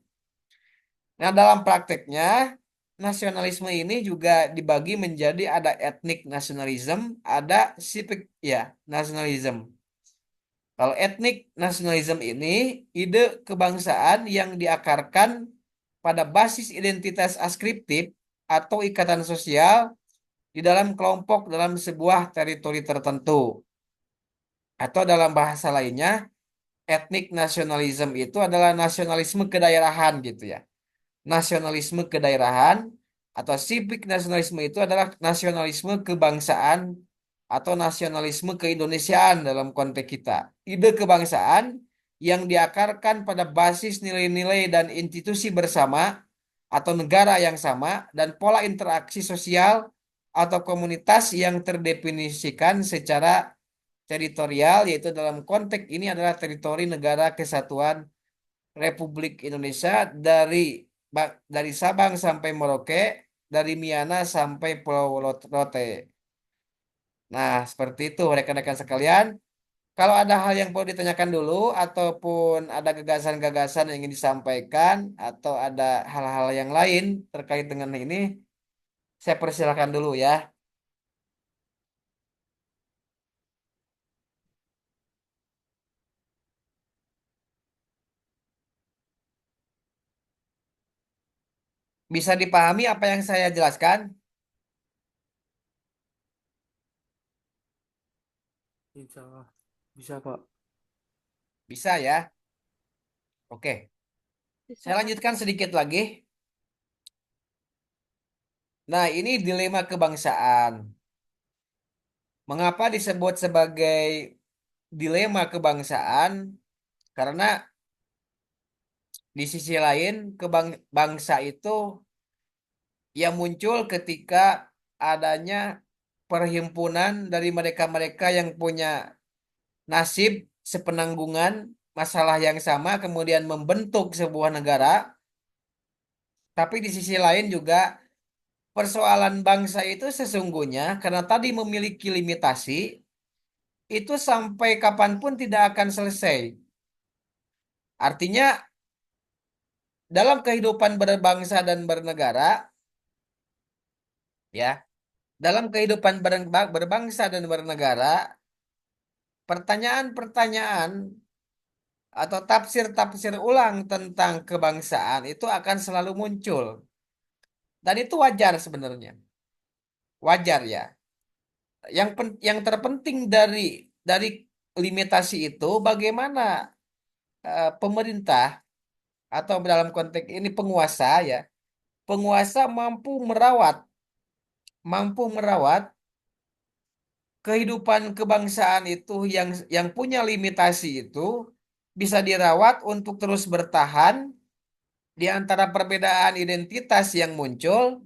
Nah, dalam prakteknya nasionalisme ini juga dibagi menjadi ada ethnic nationalism, ada civic ya, nationalism. Kalau etnik nasionalisme ini ide kebangsaan yang diakarkan pada basis identitas askriptif atau ikatan sosial di dalam kelompok dalam sebuah teritori tertentu. Atau dalam bahasa lainnya, etnik nasionalisme itu adalah nasionalisme kedaerahan gitu ya. Nasionalisme kedaerahan atau civic nasionalisme itu adalah nasionalisme kebangsaan atau nasionalisme keindonesiaan dalam konteks kita. Ide kebangsaan yang diakarkan pada basis nilai-nilai dan institusi bersama atau negara yang sama dan pola interaksi sosial atau komunitas yang terdefinisikan secara teritorial, yaitu dalam konteks ini adalah teritori Negara Kesatuan Republik Indonesia dari Sabang sampai Merauke, dari Miangas sampai Pulau Rote. Nah, seperti itu rekan-rekan sekalian. Kalau ada hal yang perlu ditanyakan dulu ataupun ada gagasan-gagasan yang ingin disampaikan atau ada hal-hal yang lain terkait dengan ini, saya persilakan dulu ya. Bisa dipahami apa yang saya jelaskan? Bisa, bisa Pak. Bisa ya. Oke. Bisa, Saya Kak. lanjutkan sedikit lagi. Nah, ini dilema kebangsaan. Mengapa disebut sebagai dilema kebangsaan? Karena di sisi lain bangsa itu yang muncul ketika adanya perhimpunan dari mereka-mereka yang punya nasib sepenanggungan masalah yang sama kemudian membentuk sebuah negara. Tapi di sisi lain juga persoalan bangsa itu sesungguhnya karena tadi memiliki limitasi itu sampai kapanpun tidak akan selesai. Artinya dalam kehidupan berbangsa dan bernegara, ya, dalam kehidupan berbangsa dan bernegara, pertanyaan-pertanyaan atau tafsir-tafsir ulang tentang kebangsaan itu akan selalu muncul. Dan itu wajar sebenarnya. Wajar ya. Yang terpenting dari limitasi itu bagaimana pemerintah atau dalam konteks ini penguasa ya, penguasa mampu merawat kehidupan kebangsaan itu yang punya limitasi itu bisa dirawat untuk terus bertahan di antara perbedaan identitas yang muncul,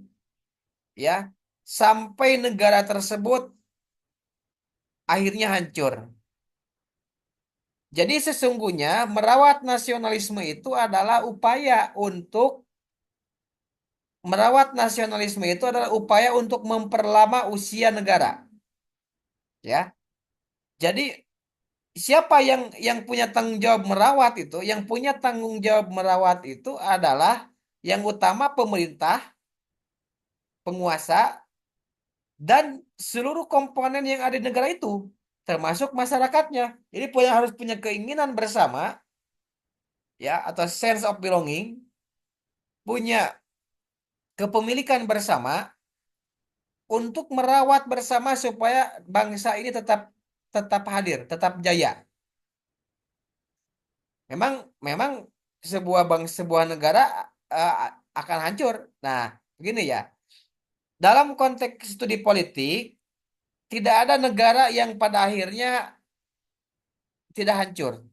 ya, sampai negara tersebut akhirnya hancur. Jadi sesungguhnya merawat nasionalisme itu adalah upaya untuk memperlama usia negara, ya. Jadi siapa yang punya tanggung jawab merawat itu? Yang punya tanggung jawab merawat itu adalah yang utama pemerintah, penguasa, dan seluruh komponen yang ada di negara itu, termasuk masyarakatnya. Jadi harus punya keinginan bersama, ya, atau sense of belonging, punya kepemilikan bersama untuk merawat bersama supaya bangsa ini tetap tetap hadir, tetap jaya. Memang memang sebuah negara eh, akan hancur. Nah, begini ya. Dalam konteks studi politik, tidak ada negara yang pada akhirnya tidak hancur.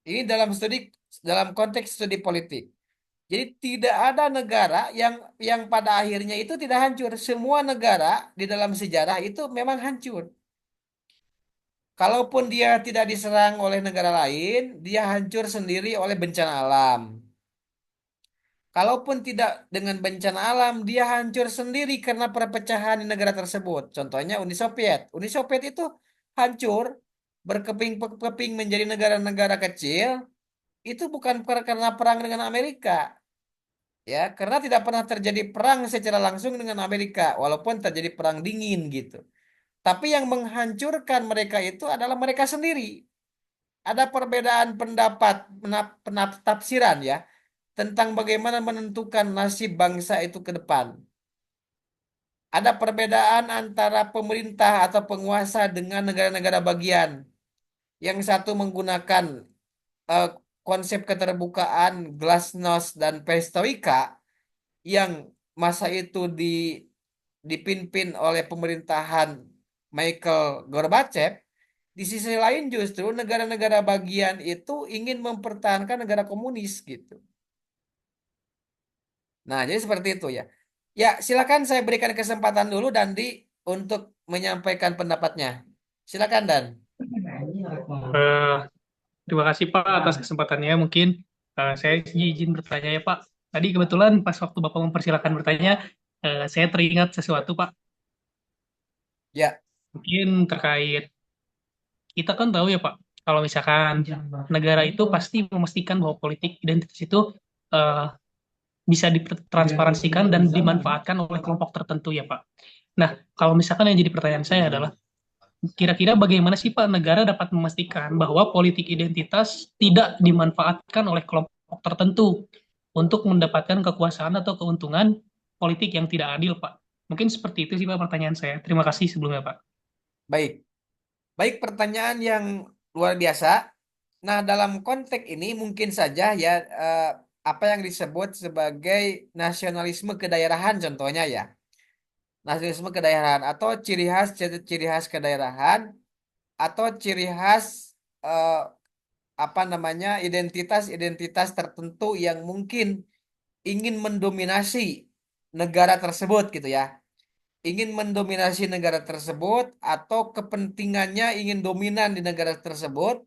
Ini dalam konteks studi politik. Jadi tidak ada negara yang pada akhirnya itu tidak hancur. Semua negara di dalam sejarah itu memang hancur. Kalaupun dia tidak diserang oleh negara lain, dia hancur sendiri oleh bencana alam. Kalaupun tidak dengan bencana alam, dia hancur sendiri karena perpecahan di negara tersebut. Contohnya Uni Soviet. Uni Soviet itu hancur, berkeping-keping menjadi negara-negara kecil, itu bukan karena perang dengan Amerika. Ya, karena tidak pernah terjadi perang secara langsung dengan Amerika, walaupun terjadi perang dingin gitu. Tapi yang menghancurkan mereka itu adalah mereka sendiri. Ada perbedaan pendapat, tafsiran ya, tentang bagaimana menentukan nasib bangsa itu ke depan. Ada perbedaan antara pemerintah atau penguasa dengan negara-negara bagian. Yang satu menggunakan eh, konsep keterbukaan, glasnost, dan perestroika yang masa itu dipimpin oleh pemerintahan Michael Gorbachev. Di sisi lain justru negara-negara bagian itu ingin mempertahankan negara komunis gitu. Nah, jadi seperti itu ya. Ya, silakan saya berikan kesempatan dulu Dandi untuk menyampaikan pendapatnya. Silakan Dan. Eh, Terima kasih Pak atas kesempatannya. Mungkin saya izin bertanya ya Pak. Tadi kebetulan pas waktu Bapak mempersilahkan bertanya, saya teringat sesuatu Pak. Ya, Mungkin terkait, kita kan tahu ya Pak, kalau misalkan negara itu pasti memastikan bahwa politik identitas itu eh, bisa ditransparansikan dan dimanfaatkan oleh kelompok tertentu ya Pak. Nah, kalau misalkan yang jadi pertanyaan saya adalah, kira-kira bagaimana sih Pak negara dapat memastikan bahwa politik identitas tidak dimanfaatkan oleh kelompok tertentu untuk mendapatkan kekuasaan atau keuntungan politik yang tidak adil, Pak? Mungkin seperti itu sih Pak pertanyaan saya. Terima kasih sebelumnya, Pak. baik. Baik, pertanyaan yang luar biasa. Nah, dalam konteks ini mungkin saja ya, eh, apa yang disebut sebagai nasionalisme kedaerahan contohnya ya. Nasionalisme kedaerahan atau ciri khas kedaerahan atau ciri khas eh, apa namanya identitas-identitas tertentu yang mungkin ingin mendominasi negara tersebut gitu ya. Ingin mendominasi negara tersebut atau kepentingannya ingin dominan di negara tersebut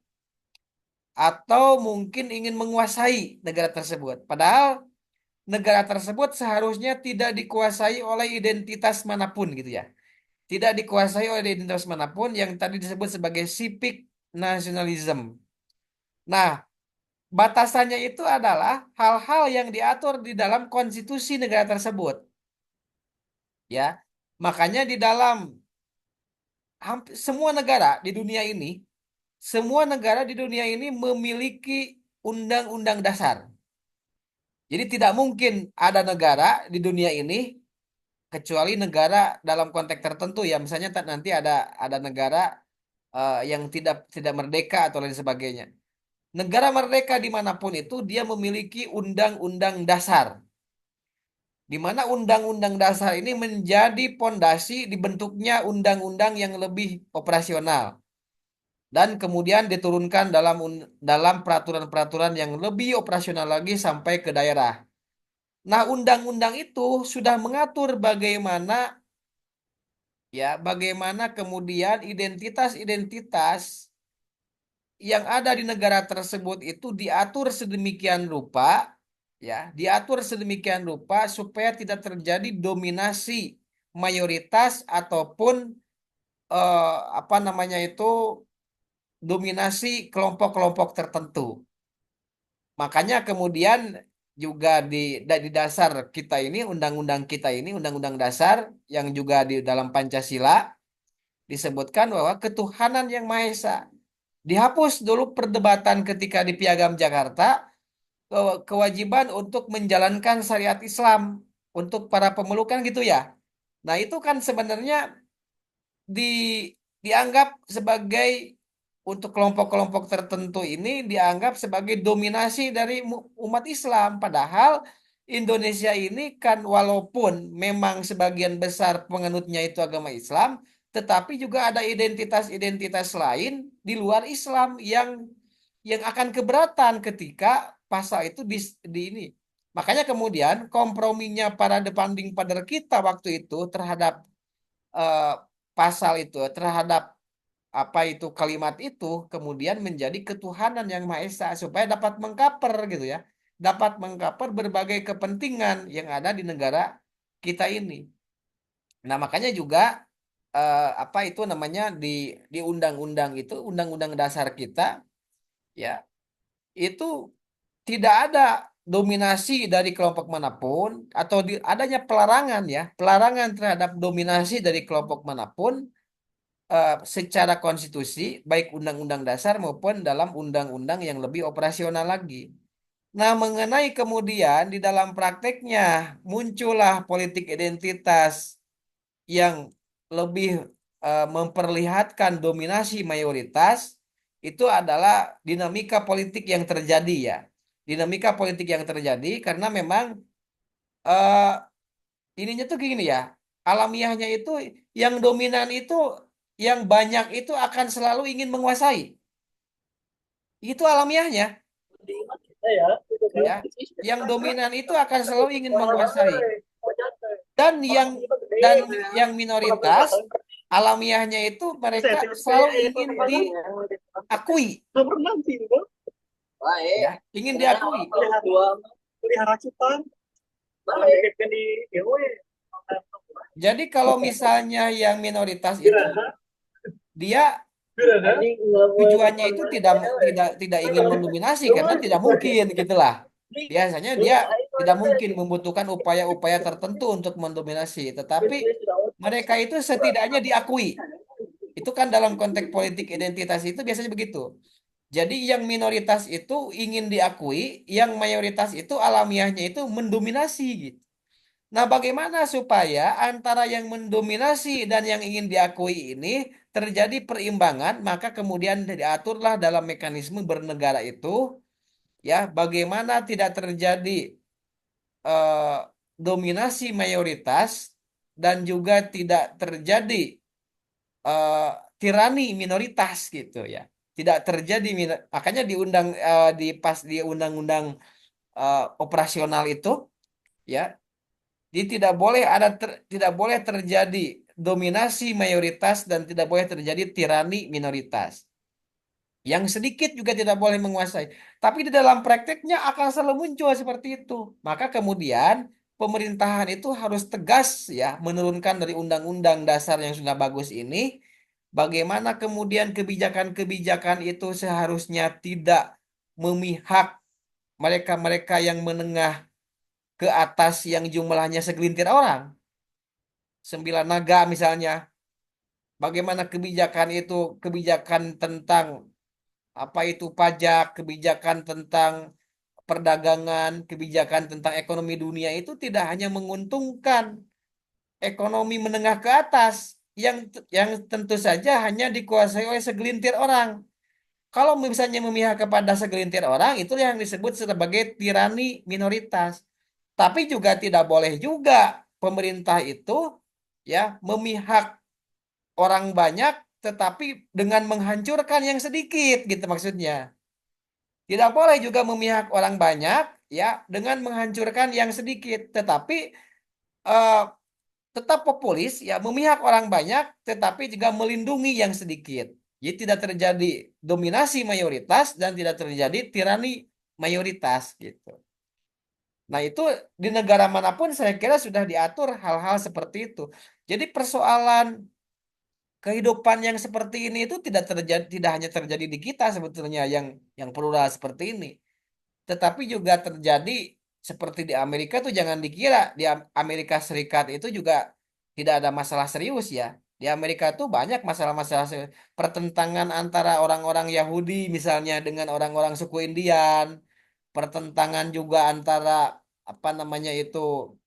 atau mungkin ingin menguasai negara tersebut. Padahal negara tersebut seharusnya tidak dikuasai oleh identitas manapun gitu ya. Tidak dikuasai oleh identitas manapun yang tadi disebut sebagai civic nationalism. Nah, batasannya itu adalah hal-hal yang diatur di dalam konstitusi negara tersebut, ya. Makanya di dalam hampir semua negara di dunia ini memiliki undang-undang dasar. Jadi tidak mungkin ada negara di dunia ini kecuali negara dalam konteks tertentu ya, misalnya nanti ada negara yang tidak tidak merdeka atau lain sebagainya. Negara merdeka dimanapun itu dia memiliki undang-undang dasar. di mana undang-undang dasar ini menjadi pondasi dibentuknya undang-undang yang lebih operasional dan kemudian diturunkan dalam peraturan-peraturan yang lebih operasional lagi sampai ke daerah. Nah, undang-undang itu sudah mengatur bagaimana kemudian identitas-identitas yang ada di negara tersebut itu diatur sedemikian rupa supaya tidak terjadi dominasi mayoritas ataupun apa namanya itu dominasi kelompok-kelompok tertentu. Makanya kemudian juga di dasar kita ini, undang-undang kita ini, undang-undang dasar yang juga di dalam Pancasila disebutkan bahwa ketuhanan yang Maha Esa. Dihapus dulu perdebatan ketika di Piagam Jakarta, kewajiban untuk menjalankan syariat Islam untuk para pemelukan gitu ya. Nah, itu kan sebenarnya di dianggap sebagai untuk kelompok-kelompok tertentu ini dianggap sebagai dominasi dari umat Islam. Padahal Indonesia ini kan walaupun memang sebagian besar penganutnya itu agama Islam, tetapi juga ada identitas-identitas lain di luar Islam yang akan keberatan ketika pasal itu di ini. Makanya kemudian komprominya para depanding pada kita waktu itu terhadap eh, pasal itu terhadap apa itu kalimat itu kemudian menjadi ketuhanan yang Maha Esa supaya dapat mengcover gitu ya, dapat mengcover berbagai kepentingan yang ada di negara kita ini. Nah, makanya juga apa itu namanya di undang-undang itu, undang-undang dasar kita ya, itu tidak ada dominasi dari kelompok manapun atau adanya pelarangan ya, pelarangan terhadap dominasi dari kelompok manapun secara konstitusi, baik undang-undang dasar maupun dalam undang-undang yang lebih operasional lagi. Nah, mengenai kemudian di dalam prakteknya muncullah politik identitas yang lebih memperlihatkan dominasi mayoritas, itu adalah dinamika politik yang terjadi ya. Dinamika politik yang terjadi karena memang eh, ininya tuh gini ya, alamiahnya itu yang dominan itu yang banyak itu akan selalu ingin menguasai. Itu alamiahnya ya. Yang dominan itu akan selalu ingin menguasai. Dan yang minoritas alamiahnya itu mereka selalu ingin diakui ya, ingin diakui. Jadi kalau misalnya yang minoritas itu dia tujuannya itu tidak tidak tidak ingin mendominasi karena tidak mungkin gitulah. Biasanya dia tidak mungkin membutuhkan upaya-upaya tertentu untuk mendominasi, tetapi mereka itu setidaknya diakui. Itu kan dalam konteks politik identitas itu biasanya begitu. Jadi yang minoritas itu ingin diakui, yang mayoritas itu alamiahnya itu mendominasi gitu. Nah, bagaimana supaya antara yang mendominasi dan yang ingin diakui ini terjadi perimbangan, maka kemudian diaturlah dalam mekanisme bernegara itu, ya, bagaimana tidak terjadi eh, dominasi mayoritas dan juga tidak terjadi eh, tirani minoritas gitu ya. Tidak terjadi makanya di undang-undang operasional itu ya, jadi tidak boleh terjadi dominasi mayoritas dan tidak boleh terjadi tirani minoritas. Yang sedikit juga tidak boleh menguasai. Tapi di dalam prakteknya akan selalu muncul seperti itu. Maka kemudian pemerintahan itu harus tegas ya menurunkan dari undang-undang dasar yang sudah bagus ini. Bagaimana kemudian kebijakan-kebijakan itu seharusnya tidak memihak mereka-mereka yang menengah ke atas yang jumlahnya segelintir orang. Sembilan naga misalnya. Bagaimana kebijakan itu, kebijakan tentang apa itu pajak, kebijakan tentang perdagangan, kebijakan tentang ekonomi dunia itu tidak hanya menguntungkan ekonomi menengah ke atas yang tentu saja hanya dikuasai oleh segelintir orang. Kalau misalnya memihak kepada segelintir orang, itu yang disebut sebagai tirani minoritas. Tapi juga tidak boleh juga pemerintah itu ya memihak orang banyak tetapi dengan menghancurkan yang sedikit gitu maksudnya. Tidak boleh juga memihak orang banyak ya dengan menghancurkan yang sedikit. Tetapi eh, tetap populis ya memihak orang banyak tetapi juga melindungi yang sedikit. Jadi tidak terjadi dominasi mayoritas dan tidak terjadi tirani mayoritas gitu. Nah, itu di negara manapun saya kira sudah diatur hal-hal seperti itu. Jadi persoalan kehidupan yang seperti ini itu tidak terjadi, tidak hanya terjadi di kita sebetulnya yang plural seperti ini, tetapi juga terjadi seperti di Amerika tuh jangan dikira di Amerika Serikat itu juga tidak ada masalah serius ya. Di Amerika tuh banyak masalah-masalah pertentangan antara orang-orang Yahudi misalnya dengan orang-orang suku Indian, pertentangan juga antara apa namanya itu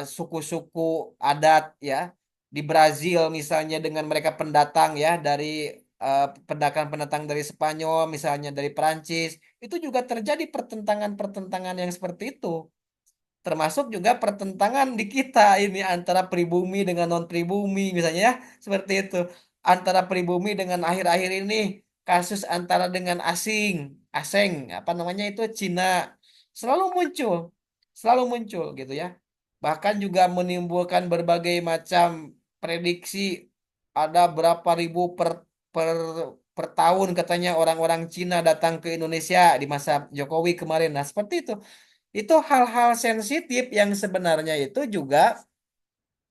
suku-suku adat ya di Brazil misalnya dengan mereka pendatang ya dari pendatang-pendatang dari Spanyol misalnya dari Perancis itu juga terjadi pertentangan-pertentangan yang seperti itu. Termasuk juga pertentangan di kita ini antara pribumi dengan non pribumi misalnya ya seperti itu. Antara pribumi dengan akhir-akhir ini kasus antara dengan asing apa namanya itu Cina selalu muncul, selalu muncul gitu ya. Bahkan juga menimbulkan berbagai macam prediksi ada berapa ribu per per tahun katanya orang-orang Cina datang ke Indonesia di masa Jokowi kemarin. Nah, seperti itu. Itu hal-hal sensitif yang sebenarnya itu juga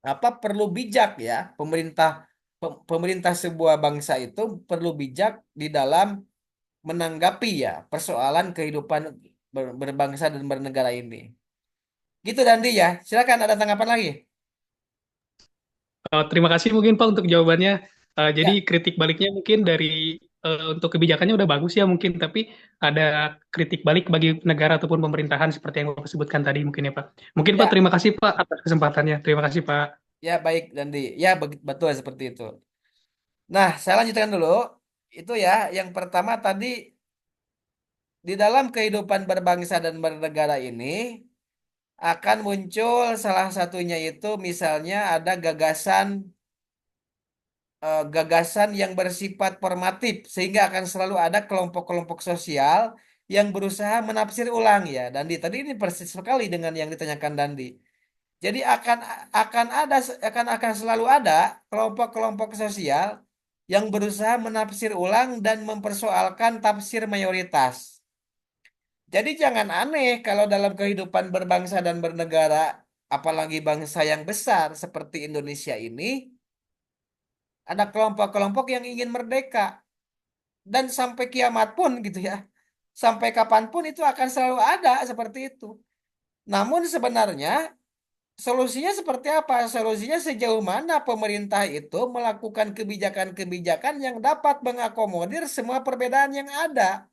apa perlu bijak ya. Pemerintah sebuah bangsa itu perlu bijak di dalam menanggapi ya persoalan kehidupan berbangsa dan bernegara ini. Gitu Dandi ya. Silakan ada tanggapan lagi. Terima kasih mungkin Pak untuk jawabannya. Jadi Ya, kritik baliknya mungkin dari untuk kebijakannya udah bagus ya mungkin, tapi ada kritik balik bagi negara ataupun pemerintahan seperti yang Bapak sebutkan tadi mungkin ya Pak. Mungkin Pak ya, terima kasih Pak atas kesempatannya. Terima kasih Pak. ya baik Dandi. Ya betul seperti itu. Nah, saya lanjutkan dulu. Itu ya, yang pertama tadi di dalam kehidupan berbangsa dan bernegara ini akan muncul salah satunya itu misalnya ada gagasan yang bersifat formatif sehingga akan selalu ada kelompok-kelompok sosial yang berusaha menafsir ulang ya Dandi tadi ini persis sekali dengan yang ditanyakan Dandi jadi akan selalu ada kelompok-kelompok sosial yang berusaha menafsir ulang dan mempersoalkan tafsir mayoritas. Jadi jangan aneh kalau dalam kehidupan berbangsa dan bernegara, apalagi bangsa yang besar seperti Indonesia ini, ada kelompok-kelompok yang ingin merdeka. Dan sampai kiamat pun gitu ya. Sampai kapanpun itu akan selalu ada seperti itu. Namun sebenarnya solusinya seperti apa? Solusinya sejauh mana pemerintah itu melakukan kebijakan-kebijakan yang dapat mengakomodir semua perbedaan yang ada.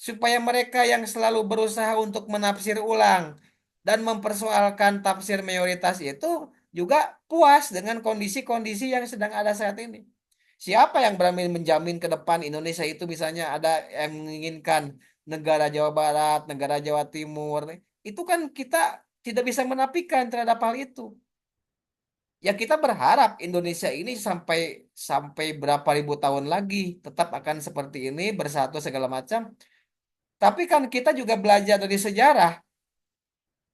Supaya mereka yang selalu berusaha untuk menafsir ulang dan mempersoalkan tafsir mayoritas itu juga puas dengan kondisi-kondisi yang sedang ada saat ini. Siapa yang berani menjamin ke depan Indonesia itu misalnya ada yang menginginkan negara Jawa Barat, negara Jawa Timur, itu kan kita tidak bisa menafikan terhadap hal itu. Ya kita berharap Indonesia ini sampai sampai berapa ribu tahun lagi tetap akan seperti ini bersatu segala macam. Tapi kan kita juga belajar dari sejarah.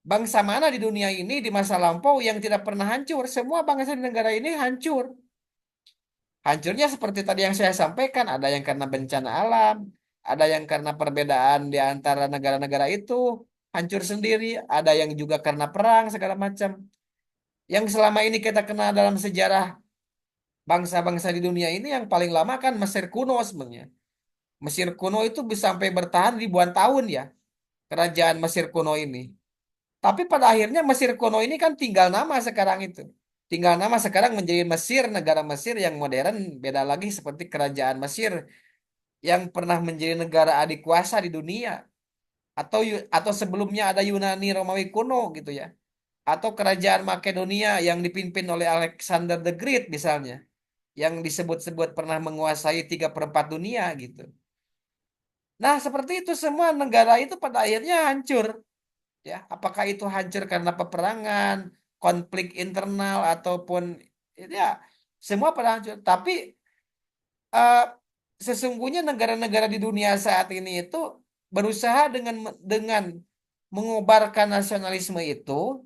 Bangsa mana di dunia ini di masa lampau yang tidak pernah hancur? Semua bangsa di negara ini hancur. Hancurnya seperti tadi yang saya sampaikan, ada yang karena bencana alam, ada yang karena perbedaan di antara negara-negara itu, hancur sendiri, ada yang juga karena perang segala macam. Yang selama ini kita kenal dalam sejarah bangsa-bangsa di dunia ini yang paling lama kan Mesir kuno sebenarnya. Mesir kuno itu bisa sampai bertahan ribuan tahun ya, kerajaan Mesir kuno ini. Tapi pada akhirnya Mesir kuno ini kan tinggal nama sekarang itu. Tinggal nama sekarang menjadi Mesir, negara Mesir yang modern, beda lagi seperti kerajaan Mesir yang pernah menjadi negara adik kuasa di dunia. Atau sebelumnya ada Yunani Romawi kuno gitu ya. Atau kerajaan Makedonia yang dipimpin oleh Alexander the Great misalnya. Yang disebut-sebut pernah menguasai 3/4 dunia gitu. Nah seperti itu semua negara itu pada akhirnya hancur. Ya, apakah itu hancur karena peperangan, konflik internal ataupun ya semua pada hancur. Tapi eh, sesungguhnya negara-negara di dunia saat ini itu berusaha dengan mengobarkan nasionalisme itu,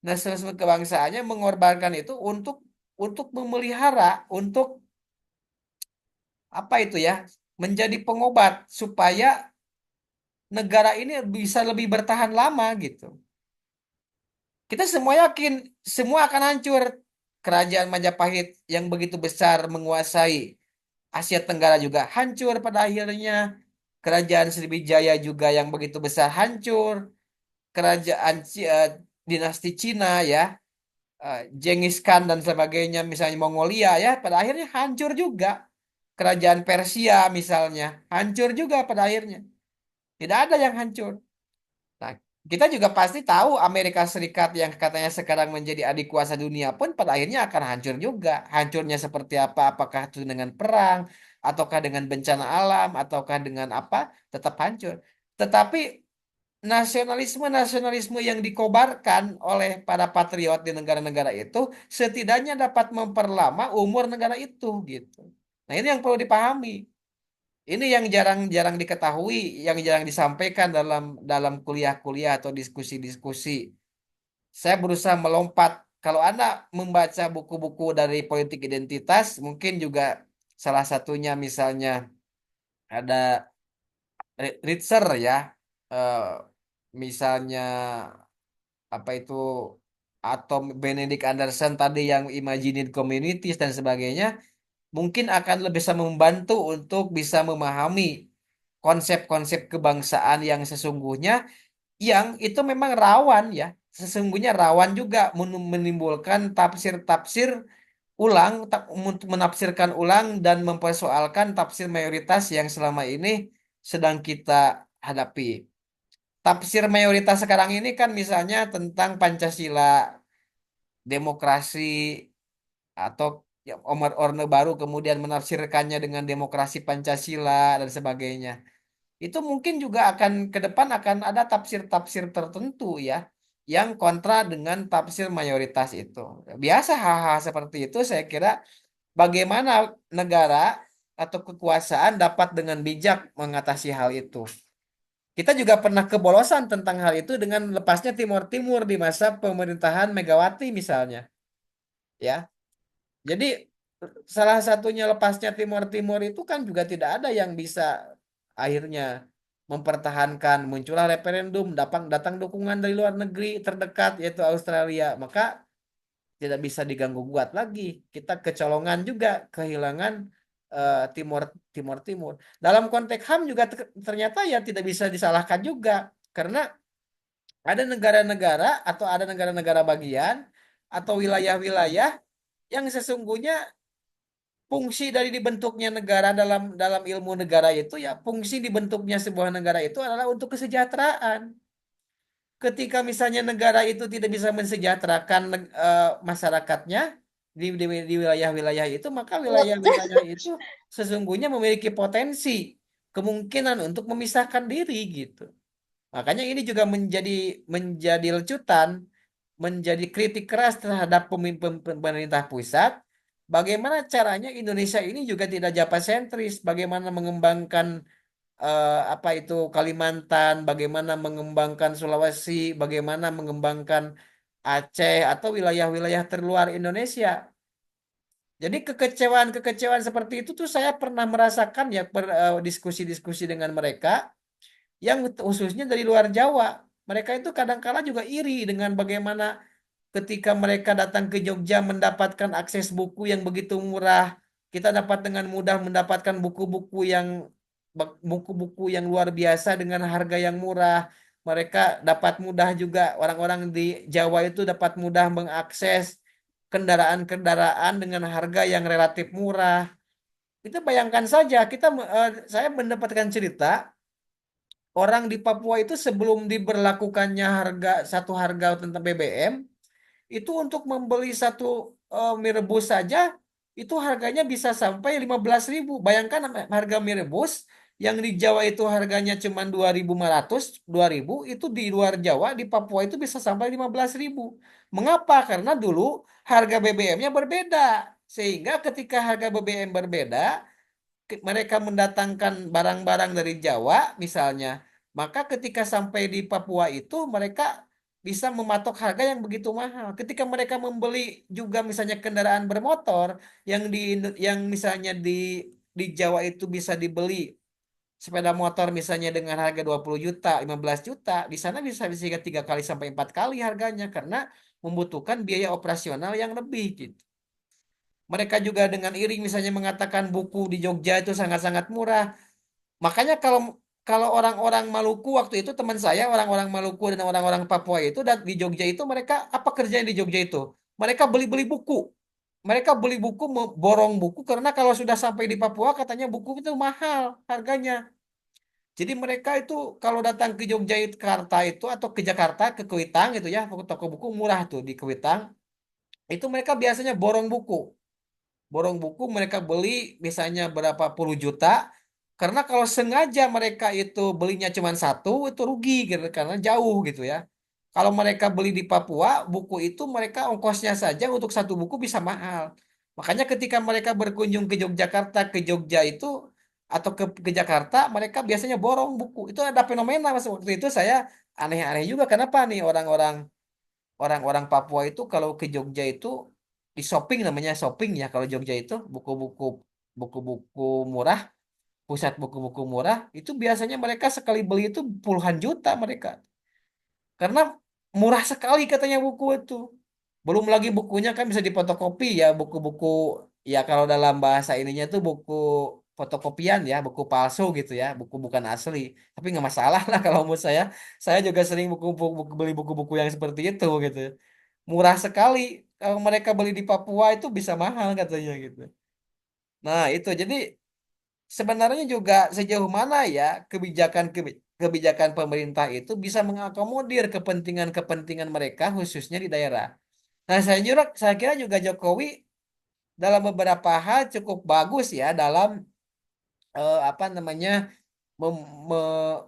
nasionalisme kebangsaannya mengorbankan itu untuk memelihara, untuk apa itu ya, menjadi pengobat supaya negara ini bisa lebih bertahan lama gitu. Kita semua yakin semua akan hancur. Kerajaan Majapahit yang begitu besar menguasai Asia Tenggara juga hancur pada akhirnya. Kerajaan Sriwijaya juga yang begitu besar hancur. Dinasti Cina ya, Genghis Khan dan sebagainya, misalnya Mongolia ya, pada akhirnya hancur juga. Kerajaan Persia misalnya hancur juga pada akhirnya. Tidak ada yang hancur. Nah, kita juga pasti tahu Amerika Serikat yang katanya sekarang menjadi adik kuasa dunia pun pada akhirnya akan hancur juga. Hancurnya seperti apa? Apakah itu dengan perang, ataukah dengan bencana alam, ataukah dengan apa? Tetap hancur. Tetapi nasionalisme-nasionalisme yang dikobarkan oleh para patriot di negara-negara itu setidaknya dapat memperlama umur negara itu gitu. Nah, ini yang perlu dipahami. Ini yang jarang-jarang diketahui, yang jarang disampaikan dalam dalam kuliah-kuliah atau diskusi-diskusi. Saya berusaha melompat. Kalau Anda membaca buku-buku dari politik identitas, mungkin juga salah satunya misalnya ada Ritzer ya, eh, misalnya apa itu atau Benedict Anderson tadi yang Imagined Communities dan sebagainya, mungkin akan lebih bisa membantu untuk bisa memahami konsep-konsep kebangsaan yang sesungguhnya, yang itu memang rawan ya, sesungguhnya rawan juga menimbulkan tafsir-tafsir ulang, untuk menafsirkan ulang dan mempersoalkan tafsir mayoritas yang selama ini sedang kita hadapi. Tafsir mayoritas sekarang ini kan misalnya tentang Pancasila, demokrasi, atau ya, Orde Baru kemudian menafsirkannya dengan demokrasi Pancasila dan sebagainya. Itu mungkin juga akan ke depan akan ada tafsir-tafsir tertentu ya yang kontra dengan tafsir mayoritas itu. Biasa hal-hal seperti itu saya kira bagaimana negara atau kekuasaan dapat dengan bijak mengatasi hal itu. Kita juga pernah kebolosan tentang hal itu dengan lepasnya Timor Timur di masa pemerintahan Megawati misalnya, ya. Jadi salah satunya lepasnya Timor Timur itu kan juga tidak ada yang bisa akhirnya mempertahankan, muncullah referendum, datang dukungan dari luar negeri terdekat yaitu Australia, maka tidak bisa diganggu gugat lagi. Kita kecolongan juga, kehilangan Timor Timor Timur. Dalam konteks HAM juga ternyata ya tidak bisa disalahkan juga karena ada negara-negara atau ada negara-negara bagian atau wilayah-wilayah yang sesungguhnya fungsi dari dibentuknya negara dalam dalam ilmu negara itu ya, fungsi dibentuknya sebuah negara itu adalah untuk kesejahteraan. Ketika misalnya negara itu tidak bisa mensejahterakan masyarakatnya di wilayah-wilayah itu, maka wilayah-wilayah itu sesungguhnya memiliki potensi kemungkinan untuk memisahkan diri gitu. Makanya ini juga menjadi menjadi lecutan, menjadi kritik keras terhadap pemimpin pemerintah pusat. Bagaimana caranya Indonesia ini juga tidak Japa-sentris, bagaimana mengembangkan apa itu Kalimantan, bagaimana mengembangkan Sulawesi, bagaimana mengembangkan Aceh atau wilayah-wilayah terluar Indonesia. Jadi kekecewaan-kekecewaan seperti itu tuh saya pernah merasakan ya diskusi-diskusi dengan mereka yang khususnya dari luar Jawa. Mereka itu kadang-kala juga iri dengan bagaimana ketika mereka datang ke Jogja mendapatkan akses buku yang begitu murah, kita dapat dengan mudah mendapatkan buku-buku yang luar biasa dengan harga yang murah. Mereka dapat mudah juga, orang-orang di Jawa itu dapat mudah mengakses kendaraan-kendaraan dengan harga yang relatif murah. Kita bayangkan saja, saya mendapatkan cerita orang di Papua itu sebelum diberlakukannya satu harga tentang BBM, itu untuk membeli satu mie rebus saja itu harganya bisa sampai 15.000. Bayangkan harga mie rebus Yang di Jawa itu harganya cuma 2.500, 2.000, itu di luar Jawa, di Papua itu bisa sampai 15.000. Mengapa? Karena dulu harga BBM-nya berbeda. Sehingga ketika harga BBM berbeda, mereka mendatangkan barang-barang dari Jawa misalnya, maka ketika sampai di Papua itu mereka bisa mematok harga yang begitu mahal. Ketika mereka membeli juga misalnya kendaraan bermotor yang misalnya di Jawa itu bisa dibeli sepeda motor misalnya dengan harga 20 juta, 15 juta, di sana bisa bisa 3 kali sampai 4 kali harganya karena membutuhkan biaya operasional yang lebih gitu. Mereka juga dengan iring misalnya mengatakan buku di Jogja itu sangat-sangat murah. Makanya kalau kalau orang-orang Maluku waktu itu teman saya orang-orang Maluku dan orang-orang Papua itu dan di Jogja itu mereka apa kerjanya di Jogja itu? Mereka beli-beli buku. Mereka beli buku, borong buku karena kalau sudah sampai di Papua katanya buku itu mahal harganya. Jadi mereka itu kalau datang ke Yogyakarta itu atau ke Jakarta ke Kuitang itu ya, toko buku murah tuh di Kuitang, itu mereka biasanya borong buku. Borong buku mereka beli misalnya berapa puluh juta karena kalau sengaja mereka itu belinya cuma satu itu rugi gitu karena jauh gitu ya. Kalau mereka beli di Papua buku itu mereka ongkosnya saja untuk satu buku bisa mahal. Makanya ketika mereka berkunjung ke Yogyakarta ke Jogja itu atau ke Jakarta mereka biasanya borong buku. Itu ada fenomena Mas. Waktu itu saya aneh-aneh juga kenapa nih orang-orang Papua itu kalau ke Jogja itu di shopping namanya shopping ya kalau Jogja itu buku-buku murah pusat buku-buku murah itu biasanya mereka sekali beli itu puluhan juta mereka karena murah sekali katanya buku itu belum lagi bukunya kan bisa difotokopi ya buku-buku ya kalau dalam bahasa ininya tuh buku fotokopian ya buku palsu gitu ya buku bukan asli tapi nggak masalah lah kalau menurut saya juga sering beli buku-buku yang seperti itu gitu murah sekali. Kalau mereka beli di Papua itu bisa mahal katanya gitu. Nah, itu jadi sebenarnya juga sejauh mana ya kebijakan pemerintah itu bisa mengakomodir kepentingan-kepentingan mereka khususnya di daerah. Nah, saya kira juga Jokowi dalam beberapa hal cukup bagus ya dalam apa namanya mem-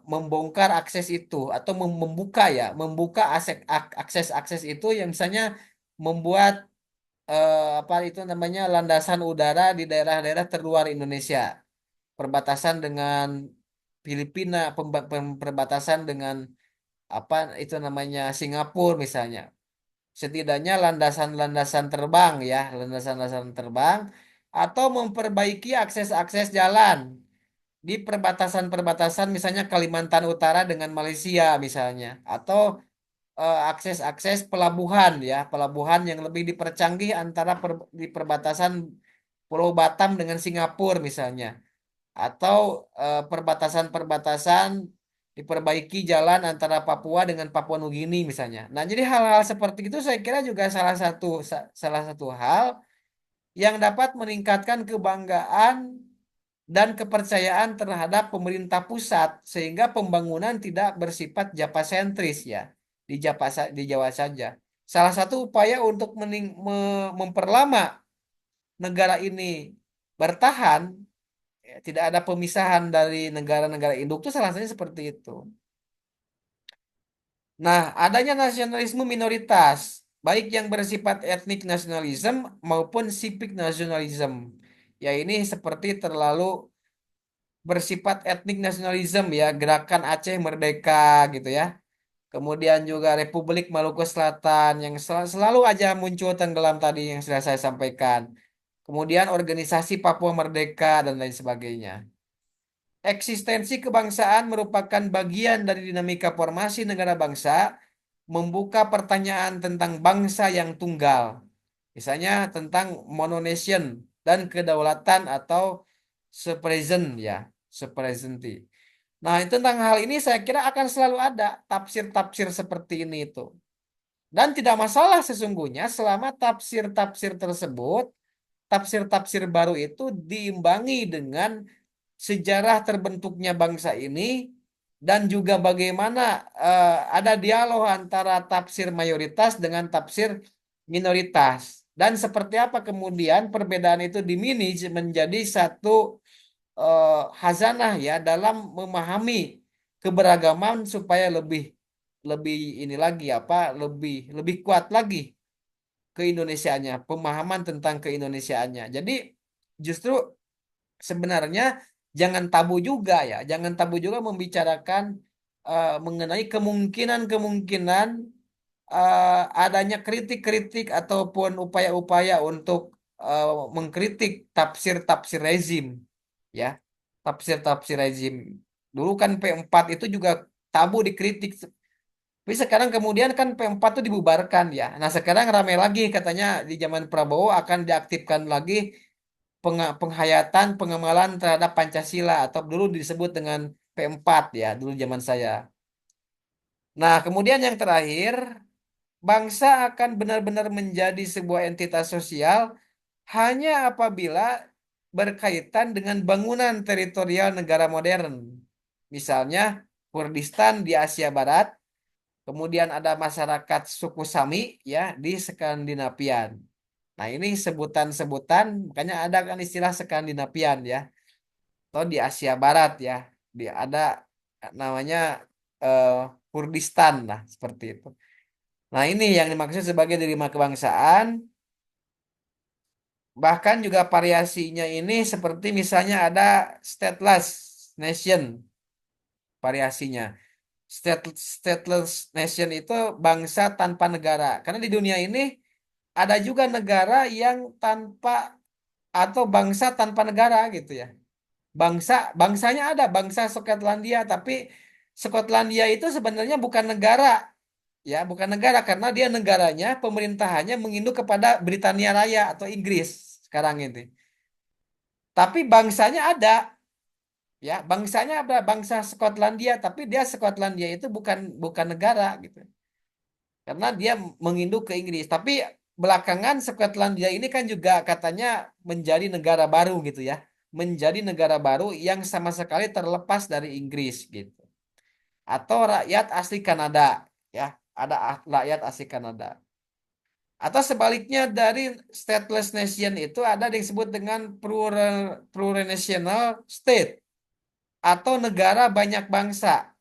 membongkar akses itu atau membuka ya, membuka akses itu yang misalnya membuat apa itu namanya landasan udara di daerah-daerah terluar Indonesia, perbatasan dengan Filipina, perbatasan dengan apa itu namanya Singapura misalnya. Setidaknya landasan-landasan terbang ya, landasan-landasan terbang atau memperbaiki akses-akses jalan di perbatasan-perbatasan misalnya Kalimantan Utara dengan Malaysia misalnya atau akses-akses pelabuhan ya, pelabuhan yang lebih dipercanggih antara di perbatasan Pulau Batam dengan Singapura misalnya, atau perbatasan-perbatasan diperbaiki jalan antara Papua dengan Papua Nugini misalnya. Nah, jadi hal-hal seperti itu saya kira juga salah satu hal yang dapat meningkatkan kebanggaan dan kepercayaan terhadap pemerintah pusat sehingga pembangunan tidak bersifat Japasentris ya di Jawa saja. Salah satu upaya untuk memperlama negara ini bertahan ya, tidak ada pemisahan dari negara-negara induk itu salah satunya seperti itu. Nah, adanya nasionalisme minoritas baik yang bersifat etnik nasionalisme maupun civic nasionalisme. Ya ini seperti terlalu bersifat etnik nasionalisme ya, gerakan Aceh Merdeka gitu ya. Kemudian juga Republik Maluku Selatan yang selalu aja muncul tenggelam tadi yang sudah saya sampaikan. Kemudian organisasi Papua Merdeka dan lain sebagainya. Eksistensi kebangsaan merupakan bagian dari dinamika formasi negara bangsa, membuka pertanyaan tentang bangsa yang tunggal. Misalnya tentang mononation dan kedaulatan atau sepresent ya, sepresenti. Nah, tentang hal ini saya kira akan selalu ada tafsir-tafsir seperti ini itu. Dan tidak masalah sesungguhnya selama tafsir-tafsir tersebut, tafsir-tafsir baru itu diimbangi dengan sejarah terbentuknya bangsa ini dan juga bagaimana ada dialog antara tafsir mayoritas dengan tafsir minoritas. Dan seperti apa kemudian perbedaan itu dimanage menjadi satu hazanah ya dalam memahami keberagaman supaya lebih lebih ini lagi apa lebih lebih kuat lagi keindonesiaannya, pemahaman tentang keindonesiaannya. Jadi justru sebenarnya jangan tabu juga ya, jangan tabu juga membicarakan mengenai kemungkinan-kemungkinan adanya kritik-kritik ataupun upaya-upaya untuk mengkritik tafsir-tafsir rezim ya. Tafsir-tafsir rezim. Dulu kan P4 itu juga tabu dikritik. Tapi sekarang kemudian kan P4 itu dibubarkan ya. Nah, sekarang ramai lagi katanya di zaman Prabowo akan diaktifkan lagi penghayatan, pengamalan terhadap Pancasila atau dulu disebut dengan P4 ya, dulu zaman saya. Nah, kemudian yang terakhir, bangsa akan benar-benar menjadi sebuah entitas sosial hanya apabila berkaitan dengan bangunan teritorial negara modern. Misalnya Kurdistan di Asia Barat, kemudian ada masyarakat suku Sami ya di Skandinavian. Nah, ini sebutan-sebutan, makanya ada kan istilah Skandinavian ya, atau di Asia Barat ya. Ada namanya eh, Kurdistan lah, seperti itu. Nah, ini yang dimaksud sebagai dilema kebangsaan. Bahkan juga variasinya ini seperti misalnya ada stateless nation variasinya. Stateless nation itu bangsa tanpa negara. Karena di dunia ini ada juga negara yang tanpa atau bangsa tanpa negara gitu ya. Bangsanya ada bangsa Skotlandia, tapi Skotlandia itu sebenarnya bukan negara ya, bukan negara karena dia negaranya pemerintahannya menginduk kepada Britania Raya atau Inggris sekarang ini. Tapi bangsanya ada ya, bangsanya ada bangsa Skotlandia, tapi dia Skotlandia itu bukan bukan negara gitu. Karena dia menginduk ke Inggris. Tapi belakangan Skotlandia ini kan juga katanya menjadi negara baru gitu ya. Menjadi negara baru yang sama sekali terlepas dari Inggris gitu. Atau rakyat asli Kanada ya, ada rakyat asli Kanada. Atau sebaliknya dari stateless nation itu ada yang disebut dengan plurinational state atau negara banyak bangsa.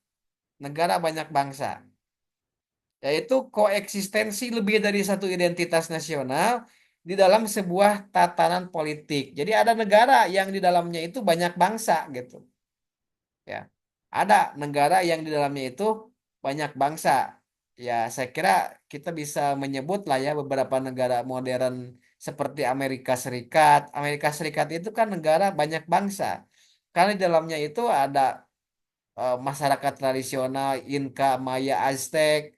Negara banyak bangsa. Yaitu koeksistensi lebih dari satu identitas nasional di dalam sebuah tatanan politik. Jadi ada negara yang di dalamnya itu banyak bangsa gitu. Ya. Ada negara yang di dalamnya itu banyak bangsa. Ya, saya kira kita bisa menyebut lah ya beberapa negara modern seperti Amerika Serikat. Amerika Serikat itu kan negara banyak bangsa. Karena di dalamnya itu ada masyarakat tradisional Inka, Maya, Aztec,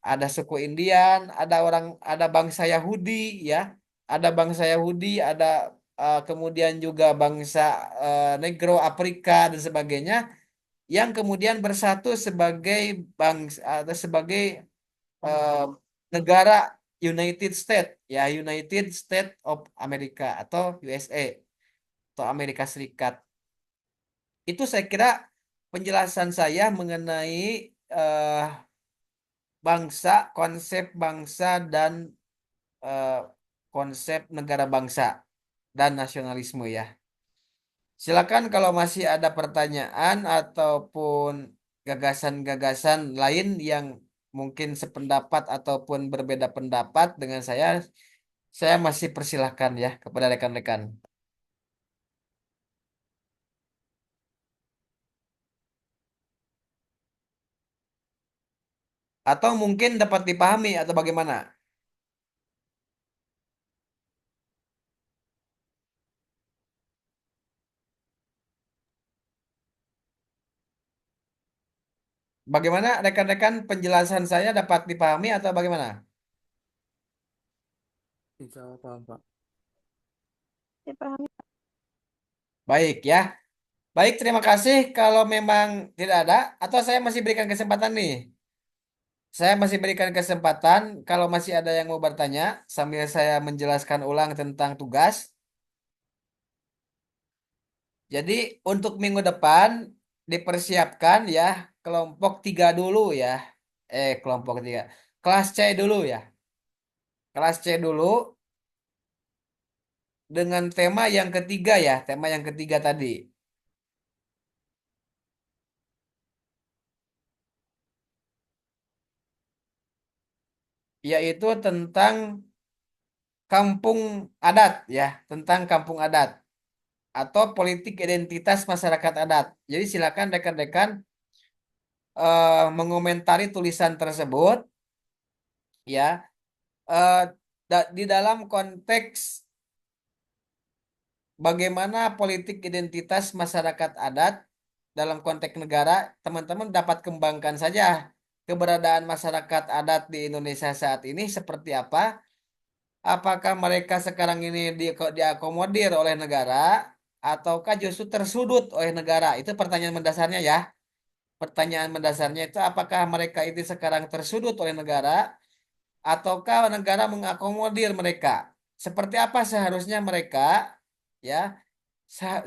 ada suku Indian, ada bangsa Yahudi ya, ada bangsa Yahudi, ada kemudian juga bangsa Negro Afrika dan sebagainya yang kemudian bersatu sebagai bangsa atau sebagai eh, negara United States ya, United States of America atau USA atau Amerika Serikat. Itu saya kira penjelasan saya mengenai eh, bangsa, konsep bangsa dan eh, konsep negara bangsa dan nasionalisme ya. Silakan kalau masih ada pertanyaan ataupun gagasan-gagasan lain yang mungkin sependapat ataupun berbeda pendapat dengan saya masih persilahkan ya kepada rekan-rekan. Atau mungkin dapat dipahami atau bagaimana? Bagaimana rekan-rekan penjelasan saya dapat dipahami atau bagaimana? Insya Allah paham, Pak. Dipahami. Baik ya. Baik, terima kasih. Kalau memang tidak ada, atau saya masih berikan kesempatan nih. Saya masih berikan kesempatan kalau masih ada yang mau bertanya sambil saya menjelaskan ulang tentang tugas. Jadi untuk minggu depan dipersiapkan ya kelompok 3 dulu ya. Kelompok 3. Kelas C dulu ya. Kelas C dulu dengan tema yang ketiga ya. Tema yang ketiga tadi. yaitu tentang kampung adat ya, tentang kampung adat atau politik identitas masyarakat adat. Jadi silakan rekan-rekan mengomentari tulisan tersebut ya, eh, di dalam konteks bagaimana politik identitas masyarakat adat dalam konteks negara, teman-teman dapat kembangkan saja keberadaan masyarakat adat di Indonesia saat ini seperti apa. Apakah mereka sekarang ini diakomodir oleh negara ataukah justru tersudut oleh negara? Itu pertanyaan mendasarnya ya. Pertanyaan mendasarnya itu apakah mereka itu sekarang tersudut oleh negara ataukah negara mengakomodir mereka? Seperti apa seharusnya mereka ya,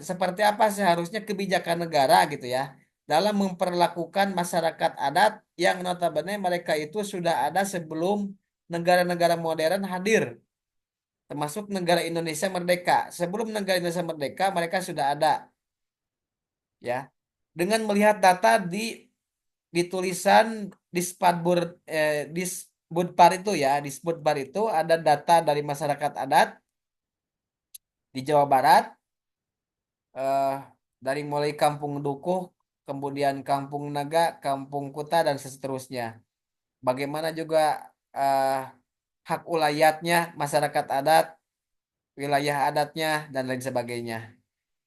seperti apa seharusnya kebijakan negara gitu ya dalam memperlakukan masyarakat adat yang notabene mereka itu sudah ada sebelum negara-negara modern hadir, termasuk negara Indonesia merdeka. Sebelum negara Indonesia merdeka, mereka sudah ada ya. Dengan melihat data di tulisan di Spatbur di Budpar itu ya, di Budpar itu ada data dari masyarakat adat di Jawa Barat, eh, dari mulai Kampung Dukuh, kemudian Kampung Naga, Kampung Kuta dan seterusnya. Bagaimana juga eh, hak ulayatnya masyarakat adat, wilayah adatnya dan lain sebagainya.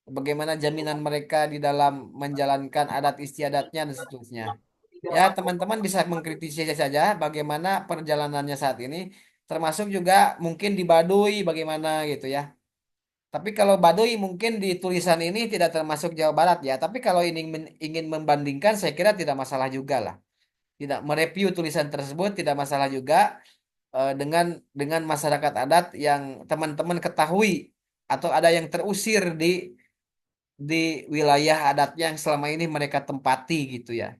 Bagaimana jaminan mereka di dalam menjalankan adat istiadatnya dan seterusnya. Ya, teman-teman bisa mengkritisi saja bagaimana perjalanannya saat ini, termasuk juga mungkin di Baduy bagaimana gitu ya. Tapi kalau Baduy mungkin di tulisan ini tidak termasuk Jawa Barat ya. Tapi kalau ini ingin membandingkan, saya kira tidak masalah juga lah. Tidak mereview tulisan tersebut tidak masalah juga dengan masyarakat adat yang teman-teman ketahui atau ada yang terusir di wilayah adatnya yang selama ini mereka tempati gitu ya.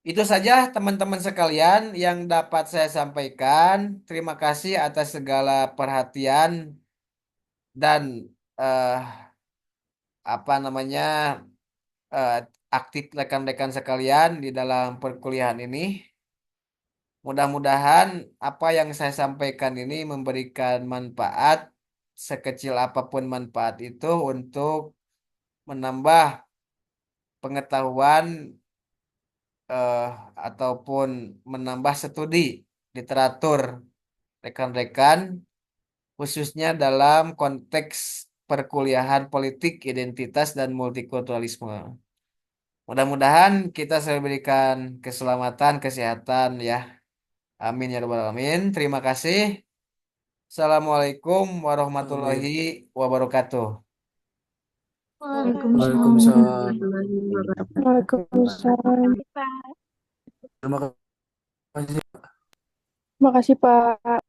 Itu saja teman-teman sekalian yang dapat saya sampaikan. Terima kasih atas segala perhatian dan eh, apa namanya eh, aktif rekan-rekan sekalian di dalam perkuliahan ini. Mudah-mudahan apa yang saya sampaikan ini memberikan manfaat sekecil apapun manfaat itu untuk menambah pengetahuan eh, ataupun menambah studi literatur rekan-rekan khususnya dalam konteks perkuliahan politik, identitas, dan multikulturalisme. Mudah-mudahan kita selalu berikan keselamatan, kesehatan ya. Amin ya rabbal alamin. Terima kasih. Assalamualaikum warahmatullahi Amin. wabarakatuh. Waalaikumsalam Waalaikumsalam. warahmatullahi wabarakatuh. Waalaikumsalam. Pak. Terima kasih. Makasih, Pak.